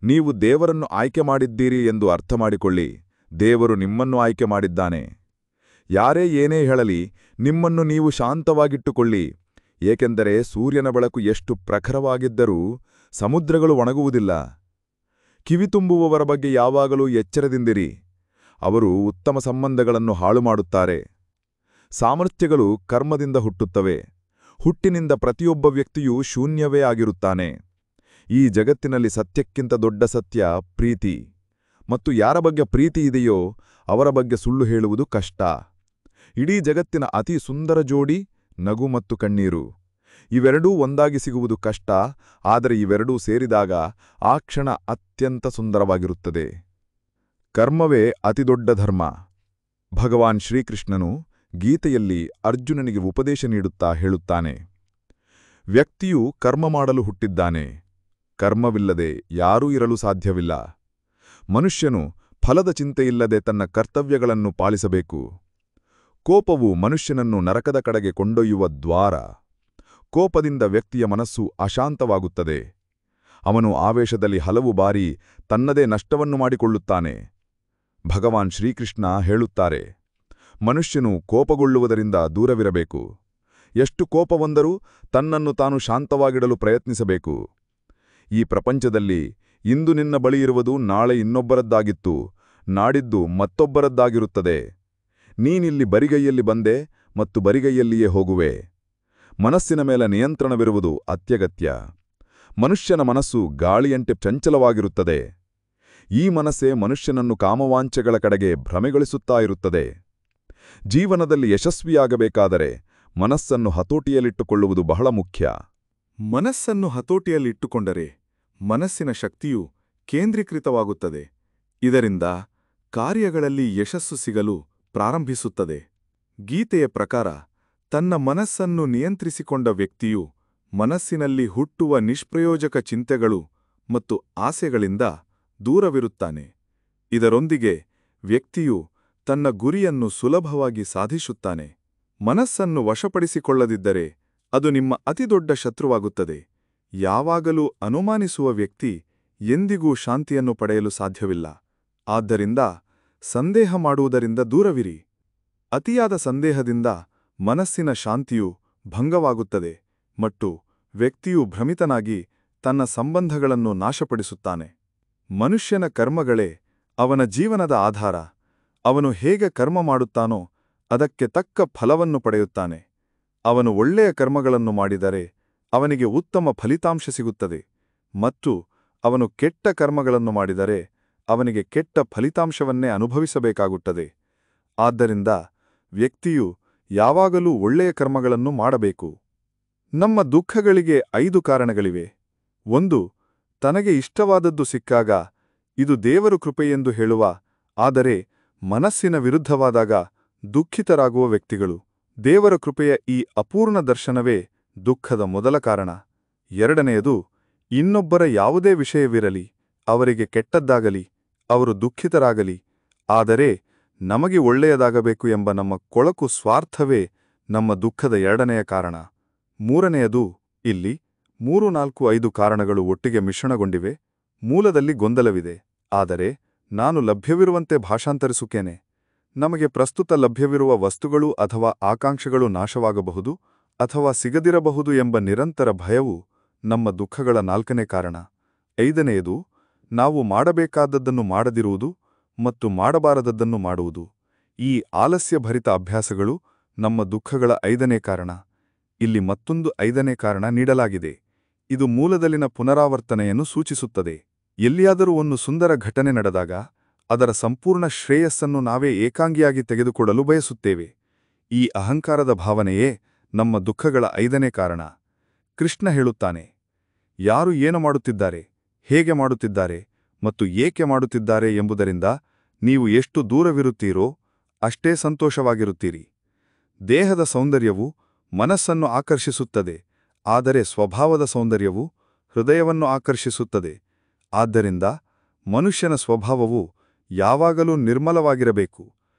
ನೀವು ದೇವರನ್ನು ಆಯ್ಕೆ ಮಾಡಿದ್ದೀರಿ ಎಂದು ಅರ್ಥಮಾಡಿಕೊಳ್ಳಿ. ದೇವರು ನಿಮ್ಮನ್ನು ಆಯ್ಕೆ ಮಾಡಿದ್ದಾನೆ. ಯಾರೇ ಏನೇ ಹೇಳಲಿ, ನಿಮ್ಮನ್ನು ನೀವು ಶಾಂತವಾಗಿಟ್ಟುಕೊಳ್ಳಿ. ಏಕೆಂದರೆ ಸೂರ್ಯನ ಬೆಳಕು ಎಷ್ಟು ಪ್ರಖರವಾಗಿದ್ದರೂ ಸಮುದ್ರಗಳು ಒಣಗುವುದಿಲ್ಲ. ಕಿವಿತುಂಬುವವರ ಬಗ್ಗೆ ಯಾವಾಗಲೂ ಎಚ್ಚರದಿಂದಿರಿ. ಅವರು ಉತ್ತಮ ಸಂಬಂಧಗಳನ್ನು ಹಾಳುಮಾಡುತ್ತಾರೆ. ಸಾಮರ್ಥ್ಯಗಳು ಕರ್ಮದಿಂದ ಹುಟ್ಟುತ್ತವೆ. ಹುಟ್ಟಿನಿಂದ ಪ್ರತಿಯೊಬ್ಬ ವ್ಯಕ್ತಿಯೂ ಶೂನ್ಯವೇ ಆಗಿರುತ್ತಾನೆ. ಈ ಜಗತ್ತಿನಲ್ಲಿ ಸತ್ಯಕ್ಕಿಂತ ದೊಡ್ಡ ಸತ್ಯ ಪ್ರೀತಿ. ಮತ್ತು ಯಾರ ಬಗ್ಗೆ ಪ್ರೀತಿ ಇದೆಯೋ ಅವರ ಬಗ್ಗೆ ಸುಳ್ಳು ಹೇಳುವುದು ಕಷ್ಟ. ಇಡೀ ಜಗತ್ತಿನ ಅತಿ ಸುಂದರ ಜೋಡಿ ನಗು ಮತ್ತು ಕಣ್ಣೀರು. ಇವೆರಡೂ ಒಂದಾಗಿ ಸಿಗುವುದು ಕಷ್ಟ, ಆದರೆ ಇವೆರಡೂ ಸೇರಿದಾಗ ಆ ಕ್ಷಣ ಅತ್ಯಂತ ಸುಂದರವಾಗಿರುತ್ತದೆ. ಕರ್ಮವೇ ಅತಿದೊಡ್ಡ ಧರ್ಮ. ಭಗವಾನ್ ಶ್ರೀಕೃಷ್ಣನು ಗೀತೆಯಲ್ಲಿ ಅರ್ಜುನನಿಗೆ ಉಪದೇಶ ನೀಡುತ್ತಾ ಹೇಳುತ್ತಾನೆ, ವ್ಯಕ್ತಿಯು ಕರ್ಮ ಮಾಡಲು ಹುಟ್ಟಿದ್ದಾನೆ. ಕರ್ಮವಿಲ್ಲದೆ ಯಾರೂ ಇರಲು ಸಾಧ್ಯವಿಲ್ಲ. ಮನುಷ್ಯನು ಫಲದ ಚಿಂತೆಯಿಲ್ಲದೆ ತನ್ನ ಕರ್ತವ್ಯಗಳನ್ನು ಪಾಲಿಸಬೇಕು. ಕೋಪವು ಮನುಷ್ಯನನ್ನು ನರಕದ ಕಡೆಗೆ ಕೊಂಡೊಯ್ಯುವ ದ್ವಾರ. ಕೋಪದಿಂದ ವ್ಯಕ್ತಿಯ ಮನಸ್ಸು ಅಶಾಂತವಾಗುತ್ತದೆ. ಅವನು ಆವೇಶದಲ್ಲಿ ಹಲವು ಬಾರಿ ತನ್ನದೇ ನಷ್ಟವನ್ನು ಮಾಡಿಕೊಳ್ಳುತ್ತಾನೆ. ಭಗವಾನ್ ಶ್ರೀಕೃಷ್ಣ ಹೇಳುತ್ತಾರೆ, ಮನುಷ್ಯನು ಕೋಪಗೊಳ್ಳುವುದರಿಂದ ದೂರವಿರಬೇಕು. ಎಷ್ಟು ಕೋಪ ಬಂದರೂ ತನ್ನನ್ನು ತಾನು ಶಾಂತವಾಗಿಡಲು ಪ್ರಯತ್ನಿಸಬೇಕು. ಈ ಪ್ರಪಂಚದಲ್ಲಿ ಇಂದು ನಿನ್ನ ಬಳಿಯಿರುವುದು ನಾಳೆ ಇನ್ನೊಬ್ಬರದ್ದಾಗಿತ್ತು, ನಾಡಿದ್ದು ಮತ್ತೊಬ್ಬರದ್ದಾಗಿರುತ್ತದೆ. ನೀನಿಲ್ಲಿ ಬರಿಗೈಯಲ್ಲಿ ಬಂದೆ ಮತ್ತು ಬರಿಗೈಯಲ್ಲಿಯೇ ಹೋಗುವೆ. ಮನಸ್ಸಿನ ಮೇಲೆ ನಿಯಂತ್ರಣವಿರುವುದು ಅತ್ಯಗತ್ಯ. ಮನುಷ್ಯನ ಮನಸ್ಸು ಗಾಳಿಯಂತೆ ಚಂಚಲವಾಗಿರುತ್ತದೆ. ಈ ಮನಸ್ಸೇ ಮನುಷ್ಯನನ್ನು ಕಾಮವಾಂಛೆಗಳ ಕಡೆಗೆ ಭ್ರಮೆಗೊಳಿಸುತ್ತಾ ಇರುತ್ತದೆ. ಜೀವನದಲ್ಲಿ ಯಶಸ್ವಿಯಾಗಬೇಕಾದರೆ ಮನಸ್ಸನ್ನು ಹತೋಟಿಯಲ್ಲಿಟ್ಟುಕೊಳ್ಳುವುದು ಬಹಳ ಮುಖ್ಯ. ಮನಸ್ಸನ್ನು ಹತೋಟಿಯಲ್ಲಿಟ್ಟುಕೊಂಡರೆ ಮನಸ್ಸಿನ ಶಕ್ತಿಯು ಕೇಂದ್ರೀಕೃತವಾಗುತ್ತದೆ. ಇದರಿಂದ ಕಾರ್ಯಗಳಲ್ಲಿ ಯಶಸ್ಸು ಸಿಗಲು ಪ್ರಾರಂಭಿಸುತ್ತದೆ. ಗೀತೆಯ ಪ್ರಕಾರ ತನ್ನ ಮನಸ್ಸನ್ನು ನಿಯಂತ್ರಿಸಿಕೊಂಡ ವ್ಯಕ್ತಿಯು ಮನಸ್ಸಿನಲ್ಲಿ ಹುಟ್ಟುವ ನಿಷ್ಪ್ರಯೋಜಕ ಚಿಂತೆಗಳು ಮತ್ತು ಆಸೆಗಳಿಂದ ದೂರವಿರುತ್ತಾನೆ. ಇದರೊಂದಿಗೆ ವ್ಯಕ್ತಿಯು ತನ್ನ ಗುರಿಯನ್ನು ಸುಲಭವಾಗಿ ಸಾಧಿಸುತ್ತಾನೆ. ಮನಸ್ಸನ್ನು ವಶಪಡಿಸಿಕೊಳ್ಳದಿದ್ದರೆ ಅದು ನಿಮ್ಮ ಅತಿದೊಡ್ಡ ಶತ್ರುವಾಗುತ್ತದೆ. ಯಾವಾಗಲೂ ಅನುಮಾನಿಸುವ ವ್ಯಕ್ತಿ ಎಂದಿಗೂ ಶಾಂತಿಯನ್ನು ಪಡೆಯಲು ಸಾಧ್ಯವಿಲ್ಲ. ಆದ್ದರಿಂದ ಸಂದೇಹ ಮಾಡುವುದರಿಂದ ದೂರವಿರಿ. ಅತಿಯಾದ ಸಂದೇಹದಿಂದ ಮನಸ್ಸಿನ ಶಾಂತಿಯು ಭಂಗವಾಗುತ್ತದೆ ಮತ್ತು ವ್ಯಕ್ತಿಯು ಭ್ರಮಿತನಾಗಿ ತನ್ನ ಸಂಬಂಧಗಳನ್ನು ನಾಶಪಡಿಸುತ್ತಾನೆ. ಮನುಷ್ಯನ ಕರ್ಮಗಳೇ ಅವನ ಜೀವನದ ಆಧಾರ. ಅವನು ಹೇಗೆ ಕರ್ಮ ಮಾಡುತ್ತಾನೋ ಅದಕ್ಕೆ ತಕ್ಕ ಫಲವನ್ನು ಪಡೆಯುತ್ತಾನೆ. ಅವನು ಒಳ್ಳೆಯ ಕರ್ಮಗಳನ್ನು ಮಾಡಿದರೆ ಅವನಿಗೆ ಉತ್ತಮ ಫಲಿತಾಂಶ ಸಿಗುತ್ತದೆ ಮತ್ತು ಅವನು ಕೆಟ್ಟ ಕರ್ಮಗಳನ್ನು ಮಾಡಿದರೆ ಅವನಿಗೆ ಕೆಟ್ಟ ಫಲಿತಾಂಶವನ್ನೇ ಅನುಭವಿಸಬೇಕಾಗುತ್ತದೆ. ಆದ್ದರಿಂದ ವ್ಯಕ್ತಿಯು ಯಾವಾಗಲೂ ಒಳ್ಳೆಯ ಕರ್ಮಗಳನ್ನು ಮಾಡಬೇಕು. ನಮ್ಮ ದುಃಖಗಳಿಗೆ 5 ಕಾರಣಗಳಿವೆ. 1. ತನಗೆ ಇಷ್ಟವಾದದ್ದು ಸಿಕ್ಕಾಗ ಇದು ದೇವರು ಕೃಪೆಯೆಂದು ಹೇಳುವ, ಆದರೆ ಮನಸ್ಸಿನ ವಿರುದ್ಧವಾದಾಗ ದುಃಖಿತರಾಗುವ ವ್ಯಕ್ತಿಗಳು. ದೇವರ ಕೃಪೆಯ ಈ ಅಪೂರ್ಣ ದರ್ಶನವೇ ದುಃಖದ ಮೊದಲ ಕಾರಣ. 2ನೇಯದು, ಇನ್ನೊಬ್ಬರ ಯಾವುದೇ ವಿಷಯವಿರಲಿ, ಅವರಿಗೆ ಕೆಟ್ಟದ್ದಾಗಲಿ, ಅವರು ದುಃಖಿತರಾಗಲಿ, ಆದರೆ ನಮಗೆ ಒಳ್ಳೆಯದಾಗಬೇಕು ಎಂಬ ನಮ್ಮ ಕೊಳಕು ಸ್ವಾರ್ಥವೇ ನಮ್ಮ ದುಃಖದ 2ನೆಯ ಕಾರಣ. 3ನೇಯದು, ಇಲ್ಲಿ 3, 4, 5 ಕಾರಣಗಳು ಒಟ್ಟಿಗೆ ಮಿಶ್ರಣಗೊಂಡಿವೆ. ಮೂಲದಲ್ಲಿ ಗೊಂದಲವಿದೆ, ಆದರೆ ನಾನು ಲಭ್ಯವಿರುವಂತೆ ಭಾಷಾಂತರಿಸುತ್ತೇನೆ. ನಮಗೆ ಪ್ರಸ್ತುತ ಲಭ್ಯವಿರುವ ವಸ್ತುಗಳು ಅಥವಾ ಆಕಾಂಕ್ಷೆಗಳು ನಾಶವಾಗಬಹುದು ಅಥವಾ ಸಿಗದಿರಬಹುದು ಎಂಬ ನಿರಂತರ ಭಯವು ನಮ್ಮ ದುಃಖಗಳ 4ನೇ ಕಾರಣ. 5ನೇಯದು, ನಾವು ಮಾಡಬೇಕಾದದ್ದನ್ನು ಮಾಡದಿರುವುದು ಮತ್ತು ಮಾಡಬಾರದದ್ದನ್ನು ಮಾಡುವುದು. ಈ ಆಲಸ್ಯಭರಿತ ಅಭ್ಯಾಸಗಳು ನಮ್ಮ ದುಃಖಗಳ 5ನೇ ಕಾರಣ. ಇಲ್ಲಿ ಮತ್ತೊಂದು 5ನೇ ಕಾರಣ ನೀಡಲಾಗಿದೆ. ಇದು ಮೂಲದಲ್ಲಿನ ಪುನರಾವರ್ತನೆಯನ್ನು ಸೂಚಿಸುತ್ತದೆ. ಎಲ್ಲಿಯಾದರೂ ಒಂದು ಸುಂದರ ಘಟನೆ ನಡೆದಾಗ ಅದರ ಸಂಪೂರ್ಣ ಶ್ರೇಯಸ್ಸನ್ನು ನಾವೇ ಏಕಾಂಗಿಯಾಗಿ ತೆಗೆದುಕೊಳ್ಳಲು ಬಯಸುತ್ತೇವೆ. ಈ ಅಹಂಕಾರದ ಭಾವನೆಯೇ ನಮ್ಮ ದುಃಖಗಳ 5ನೇ ಕಾರಣ. ಕೃಷ್ಣ ಹೇಳುತ್ತಾನೆ, ಯಾರು ಏನು ಮಾಡುತ್ತಿದ್ದಾರೆ, ಹೇಗೆ ಮಾಡುತ್ತಿದ್ದಾರೆ ಮತ್ತು ಏಕೆ ಮಾಡುತ್ತಿದ್ದಾರೆ ಎಂಬುದರಿಂದ ನೀವು ಎಷ್ಟು ದೂರವಿರುತ್ತೀರೋ ಅಷ್ಟೇ ಸಂತೋಷವಾಗಿರುತ್ತೀರಿ. ದೇಹದ ಸೌಂದರ್ಯವು ಮನಸ್ಸನ್ನು ಆಕರ್ಷಿಸುತ್ತದೆ, ಆದರೆ ಸ್ವಭಾವದ ಸೌಂದರ್ಯವು ಹೃದಯವನ್ನು ಆಕರ್ಷಿಸುತ್ತದೆ. ಆದ್ದರಿಂದ ಮನುಷ್ಯನ ಸ್ವಭಾವವು ಯಾವಾಗಲೂ ನಿರ್ಮಲವಾಗಿರಬೇಕು.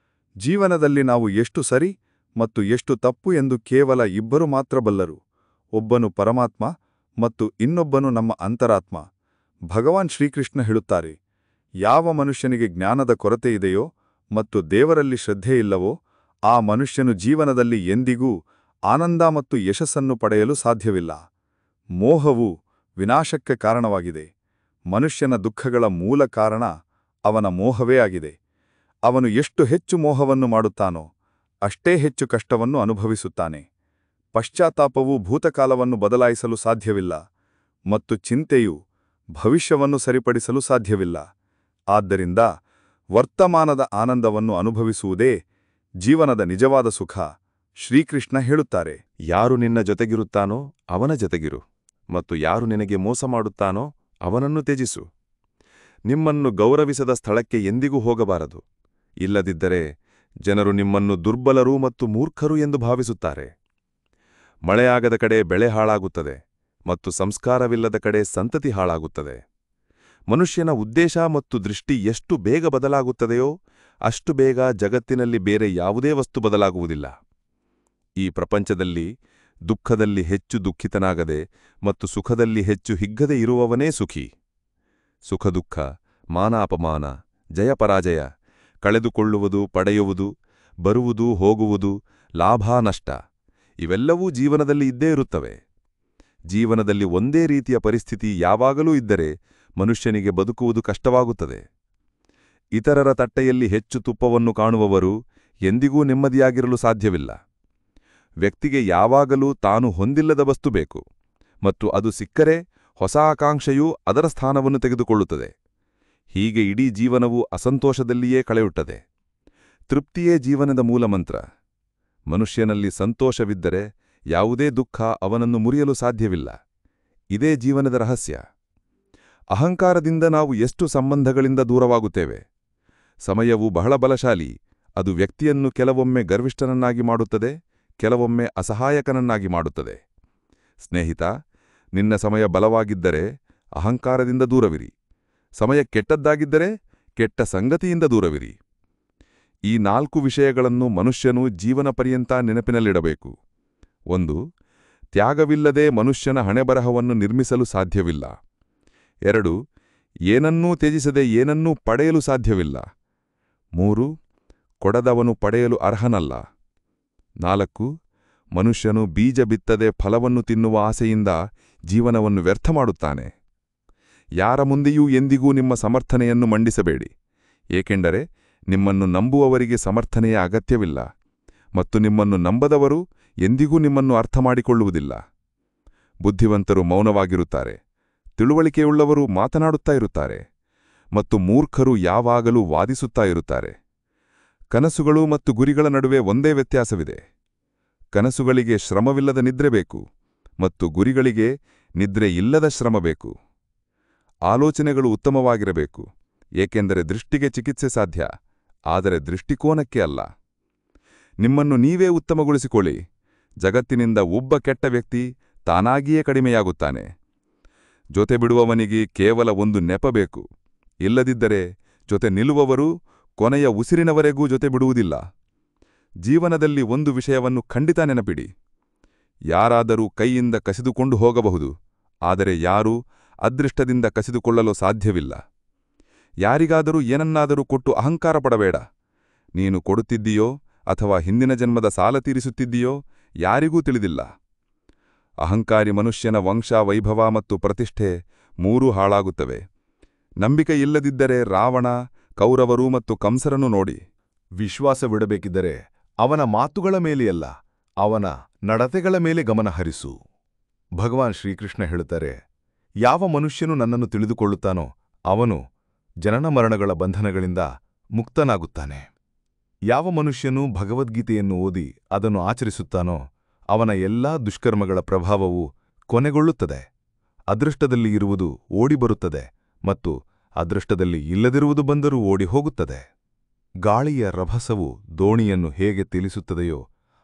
ಜೀವನದಲ್ಲಿ ನಾವು ಎಷ್ಟು ಸರಿ ಮತ್ತು ಎಷ್ಟು ತಪ್ಪು ಎಂದು ಕೇವಲ 2 ಮಾತ್ರ ಬಲ್ಲರು. ಒಬ್ಬನು ಪರಮಾತ್ಮ ಮತ್ತು ಇನ್ನೊಬ್ಬನು ನಮ್ಮ ಅಂತರಾತ್ಮ. ಭಗವಾನ್ ಶ್ರೀಕೃಷ್ಣ ಹೇಳುತ್ತಾರೆ, ಯಾವ ಮನುಷ್ಯನಿಗೆ ಜ್ಞಾನದ ಕೊರತೆ ಇದೆಯೋ ಮತ್ತು ದೇವರಲ್ಲಿ ಶ್ರದ್ಧೆಯಿಲ್ಲವೋ ಆ ಮನುಷ್ಯನು ಜೀವನದಲ್ಲಿ ಎಂದಿಗೂ ಆನಂದ ಮತ್ತು ಯಶಸ್ಸನ್ನು ಪಡೆಯಲು ಸಾಧ್ಯವಿಲ್ಲ. ಮೋಹವು ವಿನಾಶಕ್ಕೆ ಕಾರಣವಾಗಿದೆ. ಮನುಷ್ಯನ ದುಃಖಗಳ ಮೂಲ ಕಾರಣ ಅವನ ಮೋಹವೇ ಆಗಿದೆ. ಅವನು ಎಷ್ಟು ಹೆಚ್ಚು ಮೋಹವನ್ನು ಮಾಡುತ್ತಾನೋ ಅಷ್ಟೇ ಹೆಚ್ಚು ಕಷ್ಟವನ್ನು ಅನುಭವಿಸುತ್ತಾನೆ. ಪಶ್ಚಾತ್ತಾಪವು ಭೂತಕಾಲವನ್ನು ಬದಲಾಯಿಸಲು ಸಾಧ್ಯವಿಲ್ಲ ಮತ್ತು ಚಿಂತೆಯು ಭವಿಷ್ಯವನ್ನು ಸರಿಪಡಿಸಲು ಸಾಧ್ಯವಿಲ್ಲ. ಆದ್ದರಿಂದ ವರ್ತಮಾನದ ಆನಂದವನ್ನು ಅನುಭವಿಸುವುದೇ ಜೀವನದ ನಿಜವಾದ ಸುಖ. ಶ್ರೀಕೃಷ್ಣ ಹೇಳುತ್ತಾರೆ, ಯಾರು ನಿನ್ನ ಜೊತೆಗಿರುತ್ತಾನೋ ಅವನ ಜೊತೆಗಿರು, ಮತ್ತು ಯಾರು ನಿನಗೆ ಮೋಸ ಮಾಡುತ್ತಾನೋ ಅವನನ್ನು ತ್ಯಜಿಸು. ನಿಮ್ಮನ್ನು ಗೌರವಿಸದ ಸ್ಥಳಕ್ಕೆ ಎಂದಿಗೂ ಹೋಗಬಾರದು. ಇಲ್ಲದಿದ್ದರೆ ಜನರು ನಿಮ್ಮನ್ನು ದುರ್ಬಲರು ಮತ್ತು ಮೂರ್ಖರು ಎಂದು ಭಾವಿಸುತ್ತಾರೆ. ಮಳೆಯಾಗದ ಕಡೆ ಬೆಳೆ ಹಾಳಾಗುತ್ತದೆ ಮತ್ತು ಸಂಸ್ಕಾರವಿಲ್ಲದ ಕಡೆ ಸಂತತಿ ಹಾಳಾಗುತ್ತದೆ. ಮನುಷ್ಯನ ಉದ್ದೇಶ ಮತ್ತು ದೃಷ್ಟಿ ಎಷ್ಟು ಬೇಗ ಬದಲಾಗುತ್ತದೆಯೋ ಅಷ್ಟು ಬೇಗ ಜಗತ್ತಿನಲ್ಲಿ ಬೇರೆ ಯಾವುದೇ ವಸ್ತು ಬದಲಾಗುವುದಿಲ್ಲ. ಈ ಪ್ರಪಂಚದಲ್ಲಿ ದುಃಖದಲ್ಲಿ ಹೆಚ್ಚು ದುಃಖಿತನಾಗದೆ ಮತ್ತು ಸುಖದಲ್ಲಿ ಹೆಚ್ಚು ಹಿಗ್ಗದೆ ಇರುವವನೇ ಸುಖಿ. ಸುಖದುಃಖ, ಮಾನ ಅಪಮಾನ, ಜಯಪರಾಜಯ, ಕಳೆದುಕೊಳ್ಳುವುದು, ಪಡೆಯುವುದು, ಬರುವುದು ಹೋಗುವುದು, ಲಾಭ ನಷ್ಟ ಇವೆಲ್ಲವೂ ಜೀವನದಲ್ಲಿ ಇದ್ದೇ ಇರುತ್ತವೆ. ಜೀವನದಲ್ಲಿ ಒಂದೇ ರೀತಿಯ ಪರಿಸ್ಥಿತಿ ಯಾವಾಗಲೂ ಇದ್ದರೆ ಮನುಷ್ಯನಿಗೆ ಬದುಕುವುದು ಕಷ್ಟವಾಗುತ್ತದೆ. ಇತರರ ತಟ್ಟೆಯಲ್ಲಿ ಹೆಚ್ಚು ತುಪ್ಪವನ್ನು ಕಾಣುವವರು ಎಂದಿಗೂ ನೆಮ್ಮದಿಯಾಗಿರಲು ಸಾಧ್ಯವಿಲ್ಲ. ವ್ಯಕ್ತಿಗೆ ಯಾವಾಗಲೂ ತಾನು ಹೊಂದಿಲ್ಲದ ವಸ್ತು ಬೇಕು, ಮತ್ತು ಅದು ಸಿಕ್ಕರೆ ಹೊಸ ಆಕಾಂಕ್ಷೆಯೂ ಅದರ ಸ್ಥಾನವನ್ನು ತೆಗೆದುಕೊಳ್ಳುತ್ತದೆ. ಹೀಗೆ ಇಡೀ ಜೀವನವು ಅಸಂತೋಷದಲ್ಲಿಯೇ ಕಳೆಯುತ್ತದೆ. ತೃಪ್ತಿಯೇ ಜೀವನದ ಮೂಲಮಂತ್ರ. ಮನುಷ್ಯನಲ್ಲಿ ಸಂತೋಷವಿದ್ದರೆ ಯಾವುದೇ ದುಃಖ ಅವನನ್ನು ಮುರಿಯಲು ಸಾಧ್ಯವಿಲ್ಲ. ಇದೇ ಜೀವನದ ರಹಸ್ಯ. ಅಹಂಕಾರದಿಂದ ನಾವು ಎಷ್ಟು ಸಂಬಂಧಗಳಿಂದ ದೂರವಾಗುತ್ತೇವೆ. ಸಮಯವು ಬಹಳ ಬಲಶಾಲಿ. ಅದು ವ್ಯಕ್ತಿಯನ್ನು ಕೆಲವೊಮ್ಮೆ ಗರ್ವಿಷ್ಠನನ್ನಾಗಿ ಮಾಡುತ್ತದೆ, ಕೆಲವೊಮ್ಮೆ ಅಸಹಾಯಕನನ್ನಾಗಿ ಮಾಡುತ್ತದೆ. ಸ್ನೇಹಿತ, ನಿನ್ನ ಸಮಯ ಬಲವಾಗಿದ್ದರೆ ಅಹಂಕಾರದಿಂದ ದೂರವಿರಿ. ಸಮಯ ಕೆಟ್ಟದ್ದಾಗಿದ್ದರೆ ಕೆಟ್ಟ ಸಂಗತಿಯಿಂದ ದೂರವಿರಿ. ಈ 4 ವಿಷಯಗಳನ್ನು ಮನುಷ್ಯನು ಜೀವನ ಪರ್ಯಂತ ನೆನಪಿನಲ್ಲಿಡಬೇಕು. 1. ತ್ಯಾಗವಿಲ್ಲದೆ ಮನುಷ್ಯನ ಹಣೆಬರಹವನ್ನು ನಿರ್ಮಿಸಲು ಸಾಧ್ಯವಿಲ್ಲ. 2. ಏನನ್ನೂ ತ್ಯಜಿಸದೆ ಏನನ್ನೂ ಪಡೆಯಲು ಸಾಧ್ಯವಿಲ್ಲ. 3. ಕೊಡದವನು ಪಡೆಯಲು ಅರ್ಹನಲ್ಲ. 4. ಮನುಷ್ಯನು ಬೀಜ ಬಿತ್ತದೆ ಫಲವನ್ನು ತಿನ್ನುವ ಆಸೆಯಿಂದ ಜೀವನವನ್ನು ವ್ಯರ್ಥ ಮಾಡುತ್ತಾನೆ. ಯಾರ ಮುಂದೆಯೂ ಎಂದಿಗೂ ನಿಮ್ಮ ಸಮರ್ಥನೆಯನ್ನು ಮಂಡಿಸಬೇಡಿ, ಏಕೆಂದರೆ ನಿಮ್ಮನ್ನು ನಂಬುವವರಿಗೆ ಸಮರ್ಥನೆಯ ಅಗತ್ಯವಿಲ್ಲ, ಮತ್ತು ನಿಮ್ಮನ್ನು ನಂಬದವರು ಎಂದಿಗೂ ನಿಮ್ಮನ್ನು ಅರ್ಥಮಾಡಿಕೊಳ್ಳುವುದಿಲ್ಲ. ಬುದ್ಧಿವಂತರು ಮೌನವಾಗಿರುತ್ತಾರೆ, ತಿಳುವಳಿಕೆಯುಳ್ಳವರು ಮಾತನಾಡುತ್ತಾ ಇರುತ್ತಾರೆ, ಮತ್ತು ಮೂರ್ಖರು ಯಾವಾಗಲೂ ವಾದಿಸುತ್ತಾ ಇರುತ್ತಾರೆ. ಕನಸುಗಳು ಮತ್ತು ಗುರಿಗಳ ನಡುವೆ ಒಂದೇ ವ್ಯತ್ಯಾಸವಿದೆ. ಕನಸುಗಳಿಗೆ ಶ್ರಮವಿಲ್ಲದ ನಿದ್ರೆ ಬೇಕು, ಮತ್ತು ಗುರಿಗಳಿಗೆ ನಿದ್ರೆ ಇಲ್ಲದ ಶ್ರಮ ಬೇಕು. ಆಲೋಚನೆಗಳು ಉತ್ತಮವಾಗಿರಬೇಕು, ಏಕೆಂದರೆ ದೃಷ್ಟಿಗೆ ಚಿಕಿತ್ಸೆ ಸಾಧ್ಯ, ಆದರೆ ದೃಷ್ಟಿಕೋನಕ್ಕೆ ಅಲ್ಲ. ನಿಮ್ಮನ್ನು ನೀವೇ ಉತ್ತಮಗೊಳಿಸಿಕೊಳ್ಳಿ. ಜಗತ್ತಿನಿಂದ ಒಬ್ಬ ಕೆಟ್ಟ ವ್ಯಕ್ತಿ ತಾನಾಗಿಯೇ ಕಡಿಮೆಯಾಗುತ್ತಾನೆ. ಜೊತೆ ಬಿಡುವವನಿಗೆ ಕೇವಲ ಒಂದು ನೆಪ ಬೇಕು. ಇಲ್ಲದಿದ್ದರೆ ಜೊತೆ ನಿಲ್ಲುವವರು ಕೊನೆಯ ಉಸಿರಿನವರೆಗೂ ಜೊತೆ ಬಿಡುವುದಿಲ್ಲ. ಜೀವನದಲ್ಲಿ ಒಂದು ವಿಷಯವನ್ನು ಖಂಡಿತ ನೆನಪಿಡಿ. ಯಾರಾದರೂ ಕೈಯಿಂದ ಕಸಿದುಕೊಂಡು ಹೋಗಬಹುದು, ಆದರೆ ಯಾರೂ ಅದೃಷ್ಟದಿಂದ ಕಸಿದುಕೊಳ್ಳಲು ಸಾಧ್ಯವಿಲ್ಲ. ಯಾರಿಗಾದರೂ ಏನನ್ನಾದರೂ ಕೊಟ್ಟು ಅಹಂಕಾರ ಪಡಬೇಡ. ನೀನು ಕೊಡುತ್ತಿದ್ದೀಯೋ ಅಥವಾ ಹಿಂದಿನ ಜನ್ಮದ ಸಾಲ ತೀರಿಸುತ್ತಿದ್ದೀಯೋ ಯಾರಿಗೂ ತಿಳಿದಿಲ್ಲ. ಅಹಂಕಾರಿ ಮನುಷ್ಯನ ವಂಶ, ವೈಭವ ಮತ್ತು ಪ್ರತಿಷ್ಠೆ 3 ಹಾಳಾಗುತ್ತವೆ. ನಂಬಿಕೆ ಇಲ್ಲದಿದ್ದರೆ ರಾವಣ, ಕೌರವರು ಮತ್ತು ಕಂಸರನ್ನು ನೋಡಿ. ವಿಶ್ವಾಸವಿಡಬೇಕಿದ್ದರೆ ಅವನ ಮಾತುಗಳ ಮೇಲೆಯಲ್ಲ, ಅವನ ನಡತೆಗಳ ಮೇಲೆ ಗಮನ ಹರಿಸು. ಭಗವಾನ್ ಶ್ರೀಕೃಷ್ಣ ಹೇಳುತ್ತಾರೆ, ಯಾವ ಮನುಷ್ಯನು ನನ್ನನ್ನು ತಿಳಿದುಕೊಳ್ಳುತ್ತಾನೋ ಅವನು ಜನನ ಮರಣಗಳ ಬಂಧನಗಳಿಂದ ಮುಕ್ತನಾಗುತ್ತಾನೆ. ಯಾವ ಮನುಷ್ಯನು ಭಗವದ್ಗೀತೆಯನ್ನು ಓದಿ ಅದನ್ನು ಆಚರಿಸುತ್ತಾನೋ ಅವನ ಎಲ್ಲಾ ದುಷ್ಕರ್ಮಗಳ ಪ್ರಭಾವವು ಕೊನೆಗೊಳ್ಳುತ್ತದೆ. ಅದೃಷ್ಟದಲ್ಲಿ ಇರುವುದು ಓಡಿಬರುತ್ತದೆ, ಮತ್ತು ಅದೃಷ್ಟದಲ್ಲಿ ಇಲ್ಲದಿರುವುದು ಬಂದರೂ ಓಡಿ ಹೋಗುತ್ತದೆ. ಗಾಳಿಯ ರಭಸವು ದೋಣಿಯನ್ನು ಹೇಗೆ ತಿಳಿಸುತ್ತದೆಯೋ